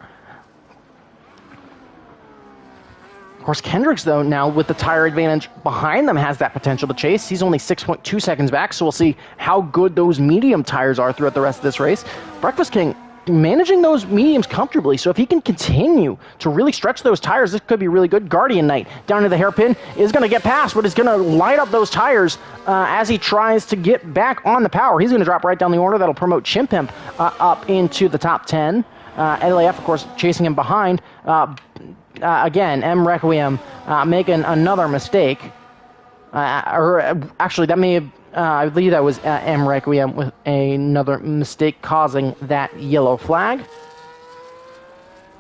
Of course, Kendricks, though, now with the tire advantage behind them, has that potential to chase. He's only 6.2 seconds back, so we'll see how good those medium tires are throughout the rest of this race. Breakfast King managing those mediums comfortably, so if he can continue to really stretch those tires, this could be really good. Guardian Knight down to the hairpin is going to get past, but is going to light up those tires as he tries to get back on the power. He's going to drop right down the order. That'll promote Chimpimp up into the top 10. LAF, of course, chasing him behind. Again, M. Requiem making another mistake. Or actually, that may have, I believe that was M. Requiem with another mistake causing that yellow flag.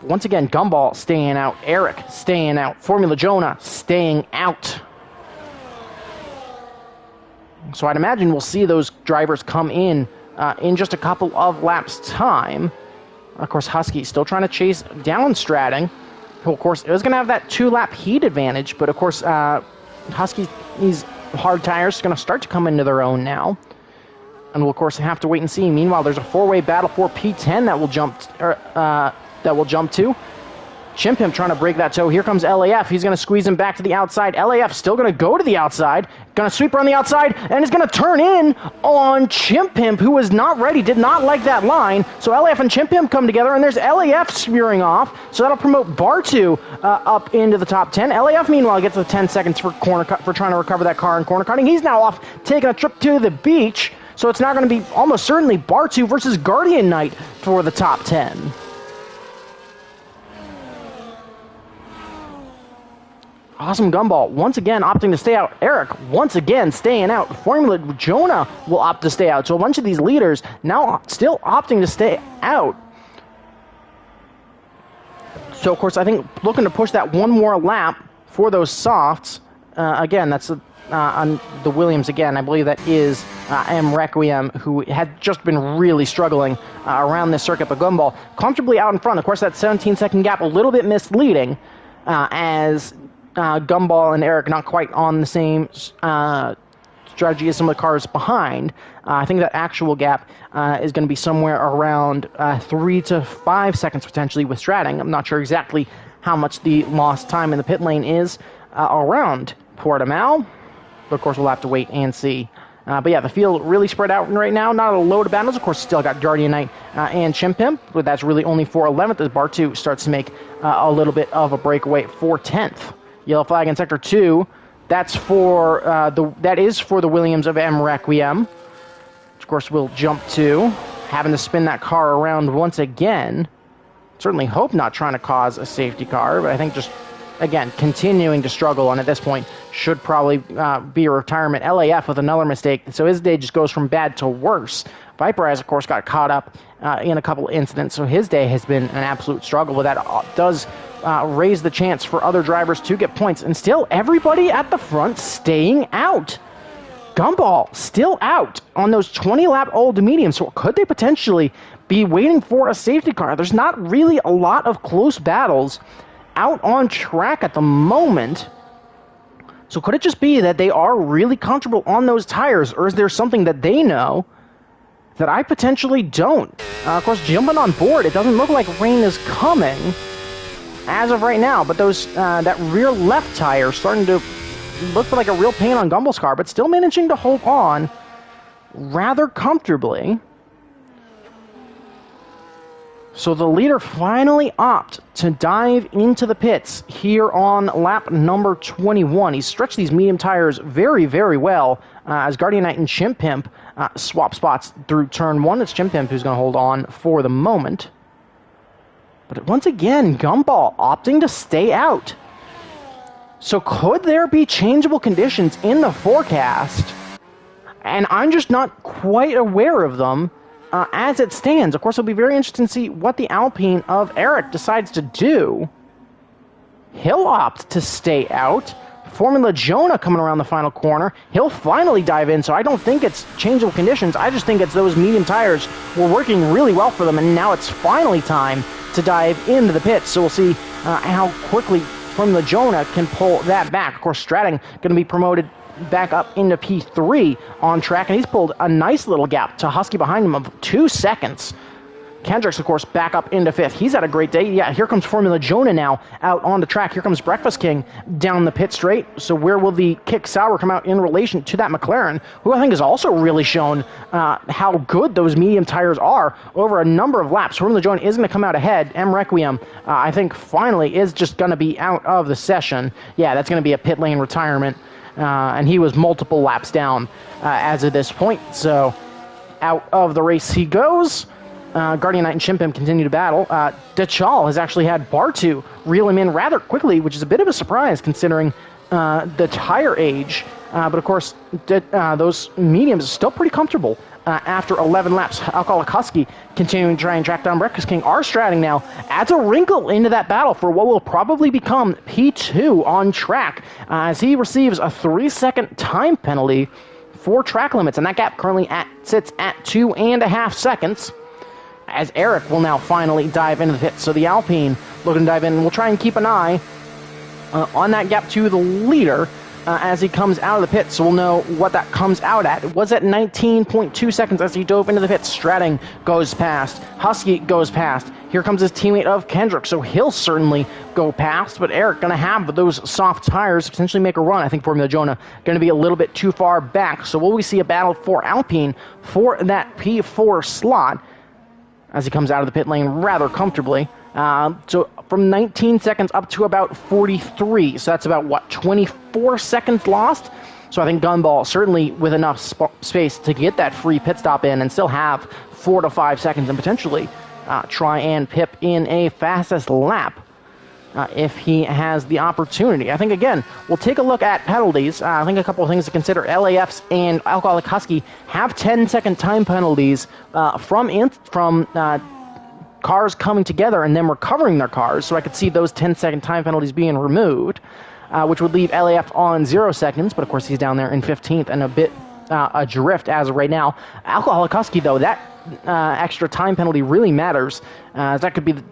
Once again, Gumball staying out. Eric staying out. Formula Jonah staying out. So I'd imagine we'll see those drivers come in just a couple of laps' time. Of course, Husky still trying to chase down Stratting, who, of course, is going to have that 2-lap heat advantage. But, of course, Husky, he's hard tires going to start to come into their own now. And we'll, of course, have to wait and see. Meanwhile, there's a four-way battle for P10 that will jump to. Chimpimp trying to break that toe. Here comes LAF. He's going to squeeze him back to the outside. LAF still going to go to the outside. Going to sweep around the outside, and is going to turn in on Chimpimp, who was not ready, did not like that line. So LAF and Chimpimp come together, and there's LAF spearing off. So that'll promote Bartu up into the top 10. LAF, meanwhile, gets the 10 seconds for trying to recover that car in corner cutting. He's now off, taking a trip to the beach. So it's now going to be almost certainly Bartu versus Guardian Knight for the top 10. Awesome Gumball, once again opting to stay out. Eric, once again staying out. Formula Jonah will opt to stay out. So a bunch of these leaders now still opting to stay out. So, of course, I think looking to push that one more lap for those softs. Again, that's on the Williams again. I believe that is M. Requiem, who had just been really struggling around this circuit. But Gumball comfortably out in front. Of course, that 17-second gap a little bit misleading as Gumball and Eric not quite on the same strategy as some of the cars behind. I think that actual gap is going to be somewhere around 3 to 5 seconds potentially with Stratting. I'm not sure exactly how much the lost time in the pit lane is around Portimao. But of course, we'll have to wait and see. But yeah, the field really spread out right now. Not a load of battles. Of course, still got Guardian Knight and Chimpimp, but that's really only for 11th as Bartu starts to make a little bit of a breakaway for 10th. Yellow flag in Sector 2. That's for that is for the Williams of M. Requiem. Which, of course, we'll jump to. Having to spin that car around once again. Certainly hope not trying to cause a safety car, but I think just, again, continuing to struggle on at this point should probably be a retirement. LAF with another mistake, so his day just goes from bad to worse. Viper has, of course, got caught up in a couple incidents, so his day has been an absolute struggle. But that does raise the chance for other drivers to get points, and still everybody at the front staying out. Gumball still out on those 20-lap old mediums, so could they potentially be waiting for a safety car? There's not really a lot of close battles out on track at the moment. So could it just be that they are really comfortable on those tires, or is there something that they know that I potentially don't? Of course, jumping on board, it doesn't look like rain is coming as of right now, but those that rear left tire starting to look like a real pain on Gumball's car, but still managing to hold on rather comfortably. So the leader finally opts to dive into the pits here on lap number 21. He's stretched these medium tires very, very well as Guardian Knight and Chimpimp swap spots through turn 1. It's Chimpimp who's going to hold on for the moment. But once again, Gumball opting to stay out. So could there be changeable conditions in the forecast? And I'm just not quite aware of them. As it stands. Of course, it'll be very interesting to see what the Alpine of Eric decides to do. He'll opt to stay out. Formula Jonah coming around the final corner. He'll finally dive in, so I don't think it's changeable conditions. I just think it's those medium tires were working really well for them, and now it's finally time to dive into the pits. So we'll see how quickly Formula Jonah can pull that back. Of course, Stratting going to be promoted back up into P3 on track, and he's pulled a nice little gap to Husky behind him of 2 seconds. Kendricks, of course, back up into 5th. He's had a great day. Yeah, here comes Formula Jonah now out on the track. Here comes Breakfast King down the pit straight. So where will the kick sour come out in relation to that McLaren, who I think has also really shown how good those medium tires are over a number of laps. Formula Jonah is going to come out ahead. M. Requiem, I think, finally is just going to be out of the session. Yeah, that's going to be a pit lane retirement. And he was multiple laps down as of this point. So out of the race he goes. Guardian Knight and Chimpimp continue to battle. Dachal has actually had Bartu reel him in rather quickly, which is a bit of a surprise considering the tire age. But of course, those mediums are still pretty comfortable after 11 laps. Alcoholic Husky continuing to try and track down Breakfast King. Our Stratting now adds a wrinkle into that battle for what will probably become P2 on track as he receives a 3-second time penalty for track limits. And that gap currently sits at 2.5 seconds. As Eric will now finally dive into the pit. So the Alpine looking to dive in, and we'll try and keep an eye on that gap to the leader. as he comes out of the pit, so we'll know what that comes out at. It was at 19.2 seconds as he dove into the pit. Stratting goes past. Husky goes past. Here comes his teammate of Kendrick, so he'll certainly go past, but Eric going to have those soft tires to potentially make a run. I think Formula Jonah going to be a little bit too far back, so will we see a battle for Alpine for that P4 slot as he comes out of the pit lane rather comfortably. So from 19 seconds up to about 43, so that's about, what, 24 seconds lost? So I think Gumball certainly with enough space to get that free pit stop in and still have 4 to 5 seconds and potentially try and pip in a fastest lap if he has the opportunity. I think, again, we'll take a look at penalties. I think a couple of things to consider. LAFs and Alcoholic Husky have 10-second time penalties from cars coming together and then recovering their cars, so I could see those 10-second time penalties being removed, which would leave LAF on 0 seconds, but of course he's down there in 15th and a bit adrift as of right now. Alcoholic Husky, though, that extra time penalty really matters. That could be the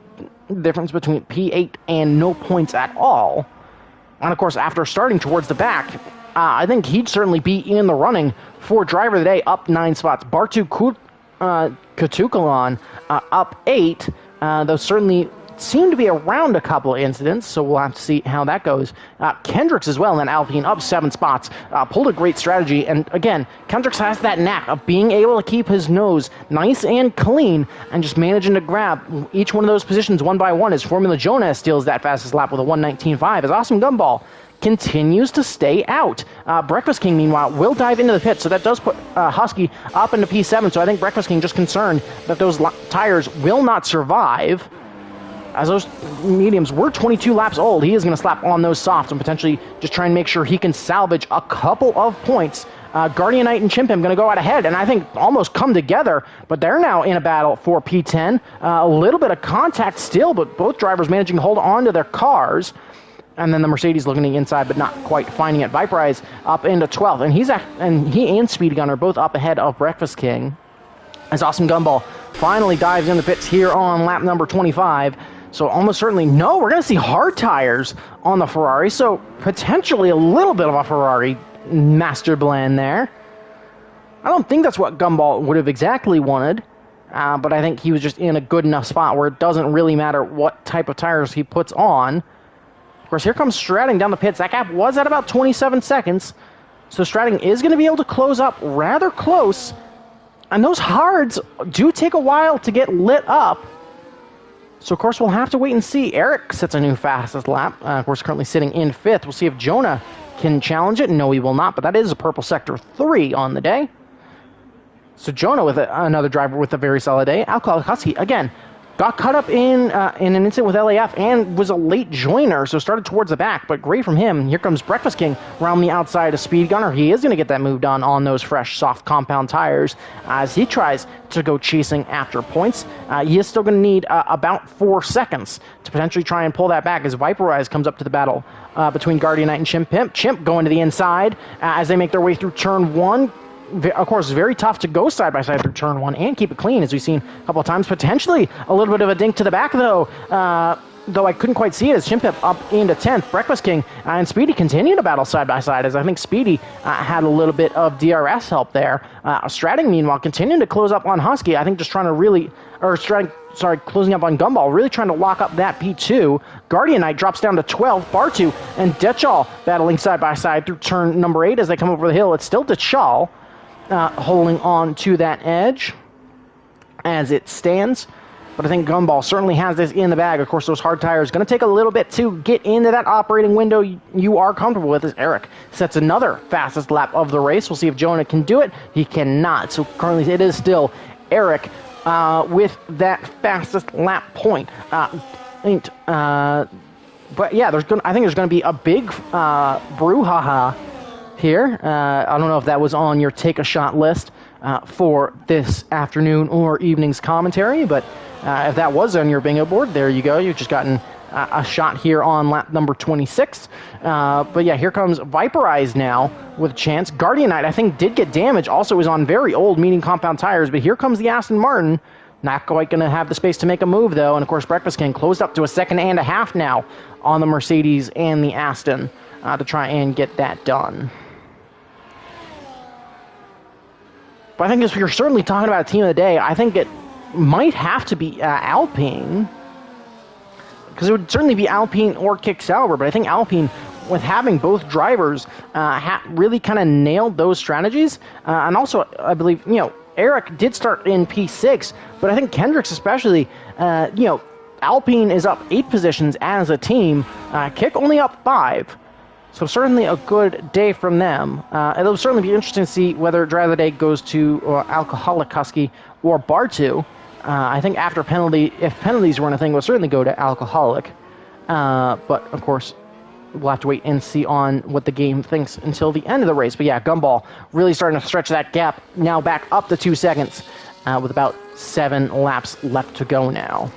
difference between P8 and no points at all. And of course, after starting towards the back, I think he'd certainly be in the running for driver of the day, up 9 spots. Bartu Katukalan up 8. Those certainly seem to be around a couple of incidents, so we'll have to see how that goes. Kendricks as well, and then Alpine up 7 spots. Pulled a great strategy, and again, Kendricks has that knack of being able to keep his nose nice and clean and just managing to grab each one of those positions one by one as Formula Jonah steals that fastest lap with a 1:19.5 as Awesome Gumball continues to stay out. Breakfast King, meanwhile, will dive into the pit, so that does put Husky up into P7, so I think Breakfast King just concerned that those tires will not survive. As those mediums were 22 laps old, he is going to slap on those softs and potentially just try and make sure he can salvage a couple of points. Guardian Knight and Chimpim going to go out ahead, and I think almost come together, but they're now in a battle for P10. A little bit of contact still, but both drivers managing to hold on to their cars. And then the Mercedes looking inside, but not quite finding it. Viperize up into 12th, and he and Speed Gun are both up ahead of Breakfast King. As Awesome Gumball finally dives in the pits here on lap number 25. So almost certainly, no, we're going to see hard tires on the Ferrari. So potentially a little bit of a Ferrari master blend there. I don't think that's what Gumball would have exactly wanted. But I think he was just in a good enough spot where it doesn't really matter what type of tires he puts on. Of course, here comes Stratting down the pits. That gap was at about 27 seconds. So Stratting is going to be able to close up rather close. And those hards do take a while to get lit up. So, of course, we'll have to wait and see. Eric sets a new fastest lap. Of course, currently sitting in 5th. We'll see if Jonah can challenge it. No, he will not, but that is a purple sector 3 on the day. So Jonah with another driver with a very solid day. Alcoholic Husky, again, got caught up in an incident with LAF and was a late joiner, so started towards the back, but great from him. Here comes Breakfast King around the outside of Speed Gunner. He is going to get that move done on those fresh, soft compound tires as he tries to go chasing after points. He is still going to need about 4 seconds to potentially try and pull that back as Viperize comes up to the battle between Guardian Knight and Chimp Pimp. Chimp going to the inside as they make their way through turn 1. Of course, very tough to go side by side through turn 1 and keep it clean, as we've seen a couple of times. Potentially a little bit of a dink to the back, though. Though I couldn't quite see it as Chimpip up into 10th. Breakfast King and Speedy continue to battle side by side, as I think Speedy had a little bit of DRS help there. Stratting, meanwhile, continuing to close up on Husky. I think just trying to really, closing up on Gumball, really trying to lock up that P2. Guardian Knight drops down to 12. Bartu and Dechal battling side by side through turn number 8 as they come over the hill. It's still Dechal holding on to that edge as it stands. But I think Gumball certainly has this in the bag. Of course, those hard tires going to take a little bit to get into that operating window you are comfortable with, as Eric sets another fastest lap of the race. We'll see if Jonah can do it. He cannot. So currently it is still Eric with that fastest lap point. But yeah, I think there's going to be a big brouhaha here. I don't know if that was on your take a shot list for this afternoon or evening's commentary, but if that was on your bingo board, there you go. You've just gotten a shot here on lap number 26. But yeah, here comes Viperize now with a chance. Guardian Knight, I think, did get damage. Also is on very old, meaning compound tires, but here comes the Aston Martin Not quite going to have the space to make a move, though. And, of course, Breakfast King closed up to a second and a half now on the Mercedes and the Aston to try and get that done. But I think if you're certainly talking about a team of the day, I think it might have to be Alpine. Because it would certainly be Alpine or Kick Sauber, but I think Alpine, with having both drivers, really kind of nailed those strategies. And also, I believe, Eric did start in P6, but I think Kendricks especially, Alpine is up 8 positions as a team, Kick only up 5. So certainly a good day from them. It'll certainly be interesting to see whether Driver of the Day goes to Alcoholic Husky or Bartu. I think after if penalties weren't a thing, we'll certainly go to Alcoholic. But, of course, we'll have to wait and see on what the game thinks until the end of the race. But, yeah, Gumball really starting to stretch that gap, now back up to 2 seconds with about 7 laps left to go now.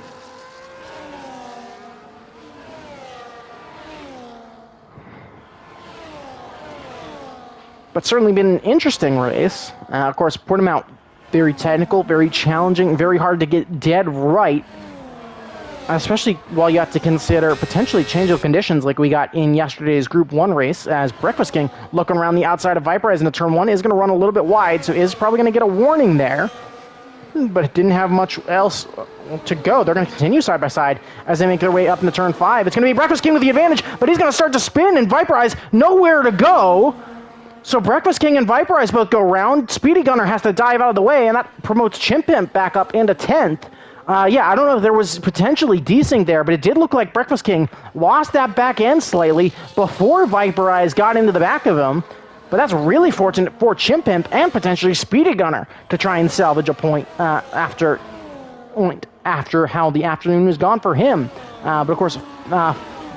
But certainly been an interesting race. Of course, Portimao, very technical, very challenging, very hard to get dead right. Especially while you have to consider potentially change of conditions like we got in yesterday's Group 1 race, as Breakfast King looking around the outside of Viperize into Turn 1 is going to run a little bit wide, so is probably going to get a warning there. But it didn't have much else to go. They're going to continue side by side as they make their way up into Turn 5. It's going to be Breakfast King with the advantage, but he's going to start to spin, and Viperize nowhere to go. So Breakfast King and Viperize both go round. Speedy Gunner has to dive out of the way, and that promotes Chimp Pimp back up into 10th. I don't know if there was potentially desync there, but it did look like Breakfast King lost that back end slightly before Viperize got into the back of him. But that's really fortunate for Chimp Pimp and potentially Speedy Gunner to try and salvage a point after how the afternoon was gone for him. But of course,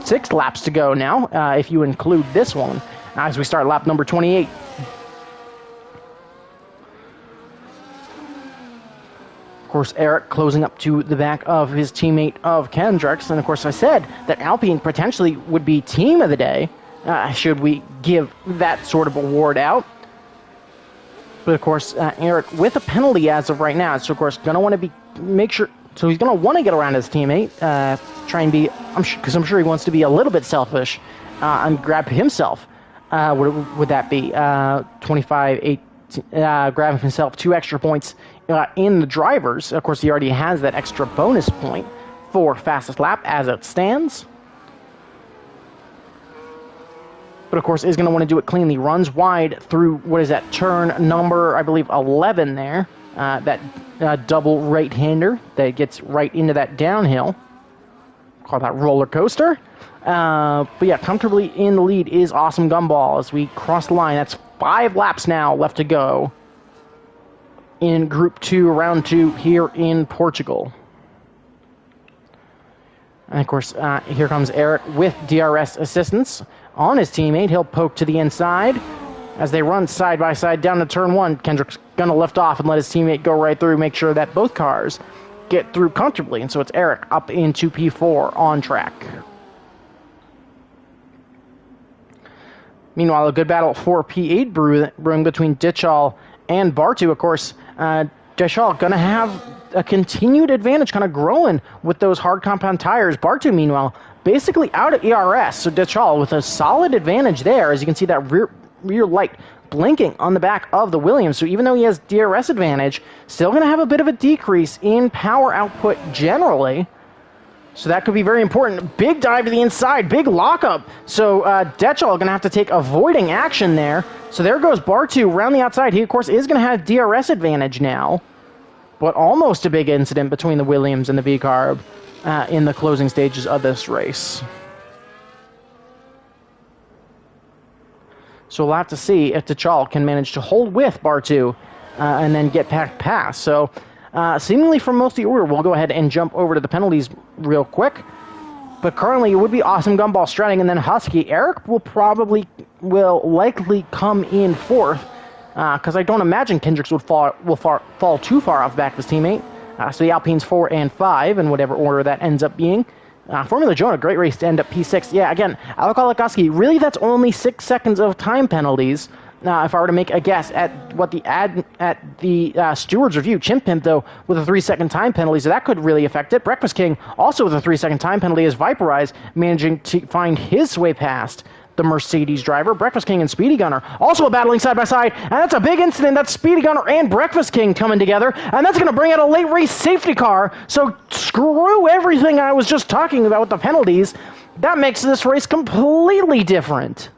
6 laps to go now, if you include this one, as we start lap number 28. Of course, Eric closing up to the back of his teammate of Kendricks. And of course, I said that Alpine potentially would be team of the day, should we give that sort of award out. But of course, Eric with a penalty as of right now. So of course, going to want to make sure. So he's going to want to get around his teammate, try and be, because I'm sure he wants to be a little bit selfish and grab himself. What would that be? 25-8, grabbing himself 2 extra points in the drivers. Of course, he already has that extra bonus point for fastest lap as it stands. But of course, is going to want to do it cleanly. Runs wide through, what is that, turn number, I believe, 11 there. That double right-hander that gets right into that downhill. Call that roller coaster. But yeah, comfortably in the lead is Awesome Gumball as we cross the line. That's 5 laps now left to go in Group 2, Round 2 here in Portugal. And of course, here comes Eric with DRS assistance on his teammate. He'll poke to the inside as they run side by side down to Turn 1. Kendrick's going to lift off and let his teammate go right through, make sure that both cars get through comfortably. And so it's Eric up into P4 on track. Meanwhile, a good battle for P8 brewing between Ditchall and Bartu. Of course, Ditchall going to have a continued advantage, kind of growing with those hard compound tires. Bartu, meanwhile, basically out of ERS. So Ditchall with a solid advantage there, as you can see that rear light blinking on the back of the Williams. So even though he has DRS advantage, still going to have a bit of a decrease in power output generally. So that could be very important. Big dive to the inside, big lockup. So Detchall going to have to take avoiding action there. So there goes Bartu around the outside. He, of course, is going to have DRS advantage now. But almost a big incident between the Williams and the V-Carb in the closing stages of this race. So we'll have to see if Detchall can manage to hold with Bartu and then get back past. So seemingly from most of the order, we'll go ahead and jump over to the penalties real quick. But currently, it would be Awesome Gumball Stratting and then Husky. Eric will likely come in fourth, because I don't imagine Kendricks will fall too far off the back of his teammate. So the Alpines 4 and 5, in whatever order that ends up being. Formula Jonah, great race to end up P6. Yeah, again, Alcoholic Husky, really that's only 6 seconds of time penalties. if I were to make a guess at what the stewards review. Chimp Pimp, though, with a 3-second time penalty, so that could really affect it. Breakfast King also with a 3-second time penalty as Viperize managing to find his way past the Mercedes driver. Breakfast King and Speedy Gunner also battling side by side, and that's a big incident. That's Speedy Gunner and Breakfast King coming together, and that's going to bring out a late race safety car. So screw everything I was just talking about with the penalties. That makes this race completely different.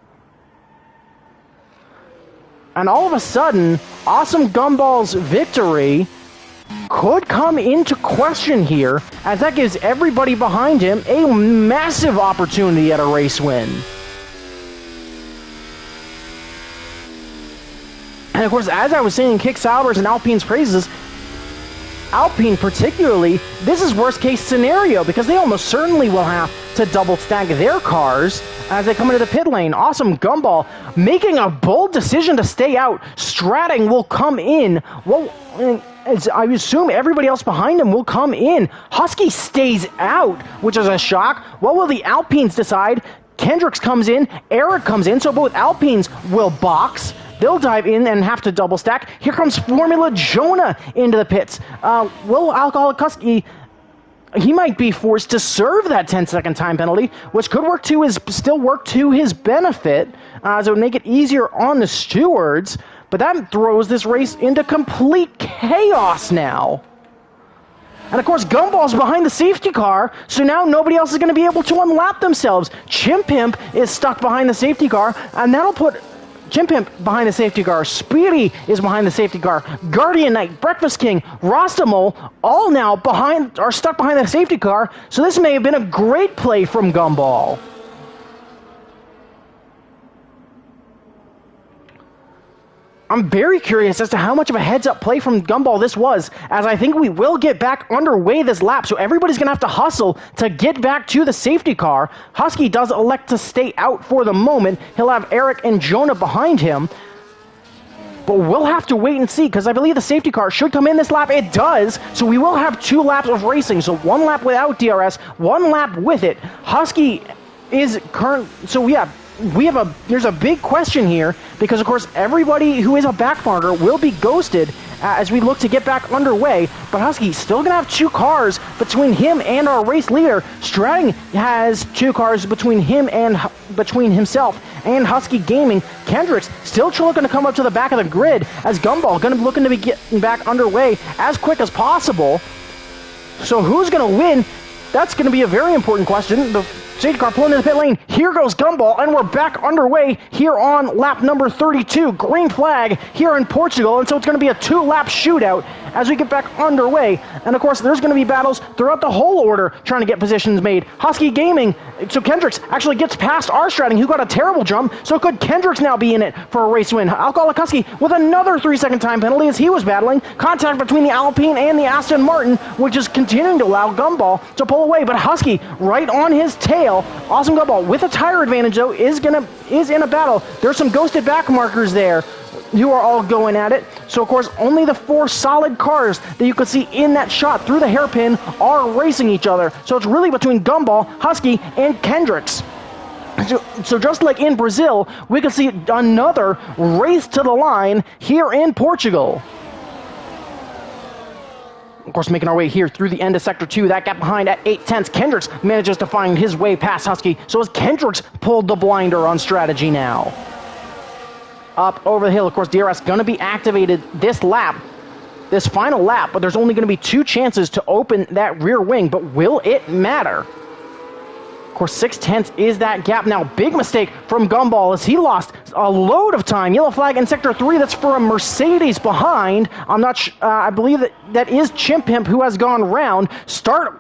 And all of a sudden, Awesome Gumball's victory could come into question here, as that gives everybody behind him a massive opportunity at a race win. And of course, as I was saying in Kick Salvers and Alpine's praises, Alpine particularly, this is worst case scenario because they almost certainly will have to double stack their cars as they come into the pit lane. Awesome Gumball making a bold decision to stay out. Stratting will come in. Well, I assume everybody else behind him will come in. Husky stays out, which is a shock. What will the Alpines decide? Kendricks comes in, Eric comes in, so both Alpines will box. They'll dive in and have to double stack. Here comes Formula Jonah into the pits. Will Alcoholic Husky, he might be forced to serve that 10-second time penalty, which could still work to his benefit, as it would make it easier on the stewards, but that throws this race into complete chaos now. And of course, Gumball's behind the safety car, so now nobody else is going to be able to unlap themselves. Chimp Pimp is stuck behind the safety car, and that'll put Chimp Pimp behind the safety car. Speedy is behind the safety car. Guardian Knight, Breakfast King, Rostamole, all now are stuck behind the safety car, so this may have been a great play from Gumball. I'm very curious as to how much of a heads-up play from Gumball this was, as I think we will get back underway this lap, so everybody's going to have to hustle to get back to the safety car. Husky does elect to stay out for the moment. He'll have Eric and Jonah behind him, but we'll have to wait and see, because I believe the safety car should come in this lap. It does, so we will have 2 laps of racing, so 1 lap without DRS, 1 lap with it. Husky is current, so yeah, there's a big question here, because of course everybody who is a backmarker will be ghosted as we look to get back underway, but Husky's still going to have 2 cars between him and our race leader. Stratting has 2 cars between himself and Husky Gaming. Kendricks still looking to come up to the back of the grid, as Gumball going to be looking to be getting back underway as quick as possible. So who's going to win? That's going to be a very important question. The safety car pulling in the pit lane. Here goes Gumball, and we're back underway here on lap number 32. Green flag here in Portugal, and so it's going to be a 2-lap shootout as we get back underway. And of course, there's going to be battles throughout the whole order trying to get positions made. Husky Gaming, so Kendricks actually gets past our Stratting, who got a terrible jump, so could Kendricks now be in it for a race win? Alcoholic Husky with another 3-second time penalty as he was battling. Contact between the Alpine and the Aston Martin, which is continuing to allow Gumball to pull away, but Husky right on his tail. Awesome Gumball with a tire advantage, though, is in a battle. There's some ghosted back markers there who are all going at it. So, of course, only the 4 solid cars that you could see in that shot through the hairpin are racing each other. So it's really between Gumball, Husky, and Kendricks. So just like in Brazil, we can see another race to the line here in Portugal. Of course, making our way here through the end of Sector 2. That gap behind at 8/10. Kendricks manages to find his way past Husky. So as Kendricks pulled the blinder on strategy now. Up over the hill, of course, DRS going to be activated this lap, this final lap, but there's only going to be 2 chances to open that rear wing, but will it matter? Of course, 6/10 is that gap now. Big mistake from Gumball as he lost a load of time. Yellow flag in Sector 3. That's for a Mercedes behind. I'm not I believe that is Chimp Pimp who has gone round.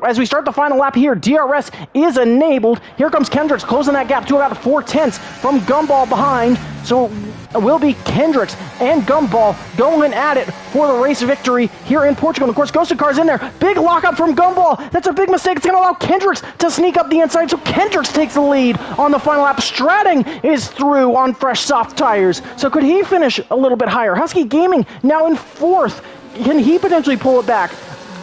As we start the final lap here, DRS is enabled. Here comes Kendricks closing that gap to about 4/10 from Gumball behind. So it will be Kendricks and Gumball going at it for the race victory here in Portugal. And of course, Ghosted Car's in there. Big lockup from Gumball. That's a big mistake. It's going to allow Kendricks to sneak up the inside. So Kendricks takes the lead on the final lap. Stratting is through on fresh soft tires. So could he finish a little bit higher? Husky Gaming now in 4th. Can he potentially pull it back?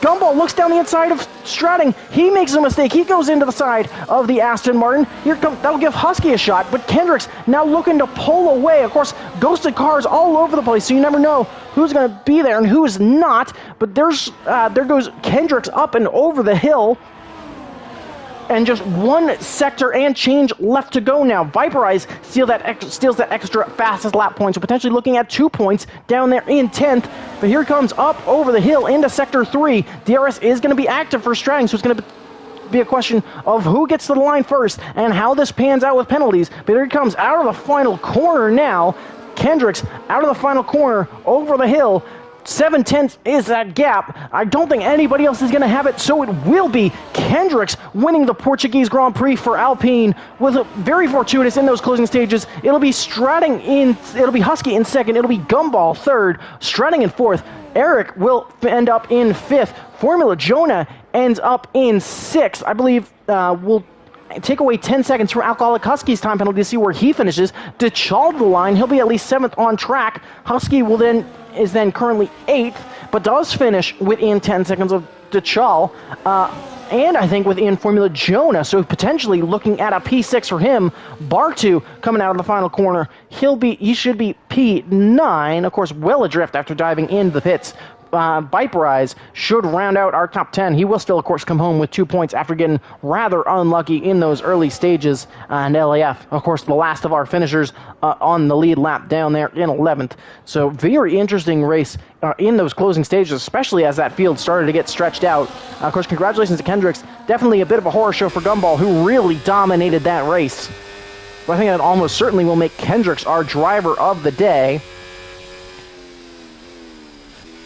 Gumball looks down the inside of Stratting. He makes a mistake. He goes into the side of the Aston Martin. That'll give Husky a shot, but Kendricks now looking to pull away. Of course, ghosted cars all over the place, so you never know who's going to be there and who's not. But there goes Kendricks up and over the hill. And just one sector and change left to go now. Viperize steals that extra fastest lap point, so potentially looking at 2 points down there in 10th. But here comes up over the hill into Sector 3. DRS is going to be active for Stratting, so it's going to be a question of who gets to the line first and how this pans out with penalties. But here he comes out of the final corner now. Kendricks out of the final corner over the hill. 7/10 is that gap. I don't think anybody else is going to have it, so it will be Kendricks winning the Portuguese Grand Prix for Alpine. Was very fortuitous in those closing stages. It'll be Husky in second. It'll be Gumball third. Stratting in fourth. Eric will end up in fifth. Formula Jonah ends up in sixth. I believe we'll take away 10 seconds from Alcoholic Husky's time penalty to see where he finishes. DeChal to the line. He'll be at least 7th on track. Husky is then currently 8th, but does finish within 10 seconds of DeChal, and I think within Formula Jonah, so potentially looking at a P6 for him. Bartu coming out of the final corner. He should be P9, of course, well adrift after diving into the pits. Viperize should round out our top 10. He will still, of course, come home with 2 points after getting rather unlucky in those early stages. And LAF, of course, the last of our finishers on the lead lap down there in 11th. So very interesting race in those closing stages, especially as that field started to get stretched out. Of course, congratulations to Kendricks. Definitely a bit of a horror show for Gumball, who really dominated that race. But I think that almost certainly will make Kendricks our driver of the day.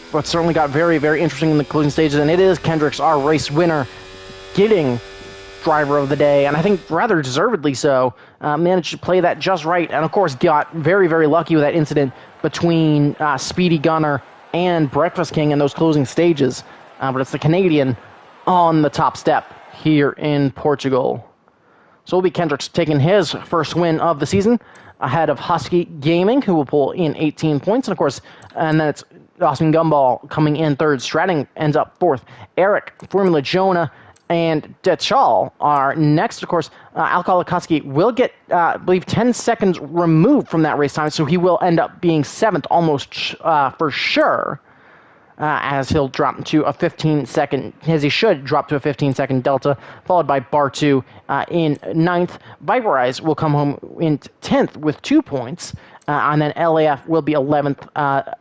But certainly got very, very interesting in the closing stages, and it is Kendricks, our race winner, getting driver of the day, and I think rather deservedly so. Managed to play that just right, and of course got very, very lucky with that incident between Speedy Gunner and Breakfast King in those closing stages. But it's the Canadian on the top step here in Portugal. So it'll be Kendricks taking his first win of the season, ahead of Husky Gaming, who will pull in 18 points, and of course, and then it's Austin Gumball coming in third. Stratting ends up fourth. Eric, Formula Jonah, and DeChal are next. Of course, Alcoholic Husky will get, I believe, 10 seconds removed from that race time, so he will end up being 7th almost for sure, as he'll drop to a 15-second, as he should drop to a 15-second delta, followed by Bartu in 9th. Viperize will come home in 10th with 2 points. And then LAF will be 11th.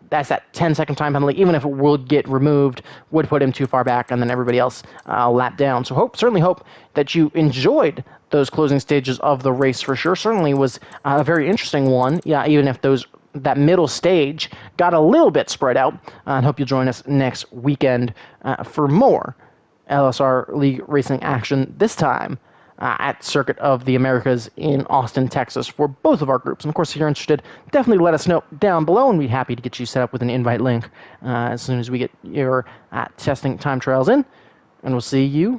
That's that 10-second time penalty. Even if it would get removed, would put him too far back, and then everybody else lap down. So certainly hope that you enjoyed those closing stages of the race for sure. Certainly was a very interesting one. Yeah, even if that middle stage got a little bit spread out. And hope you'll join us next weekend for more LSR League racing action. This time at Circuit of the Americas in Austin, Texas, for both of our groups. And of course, if you're interested, definitely let us know down below, and we'd be happy to get you set up with an invite link as soon as we get your testing time trials in. And we'll see you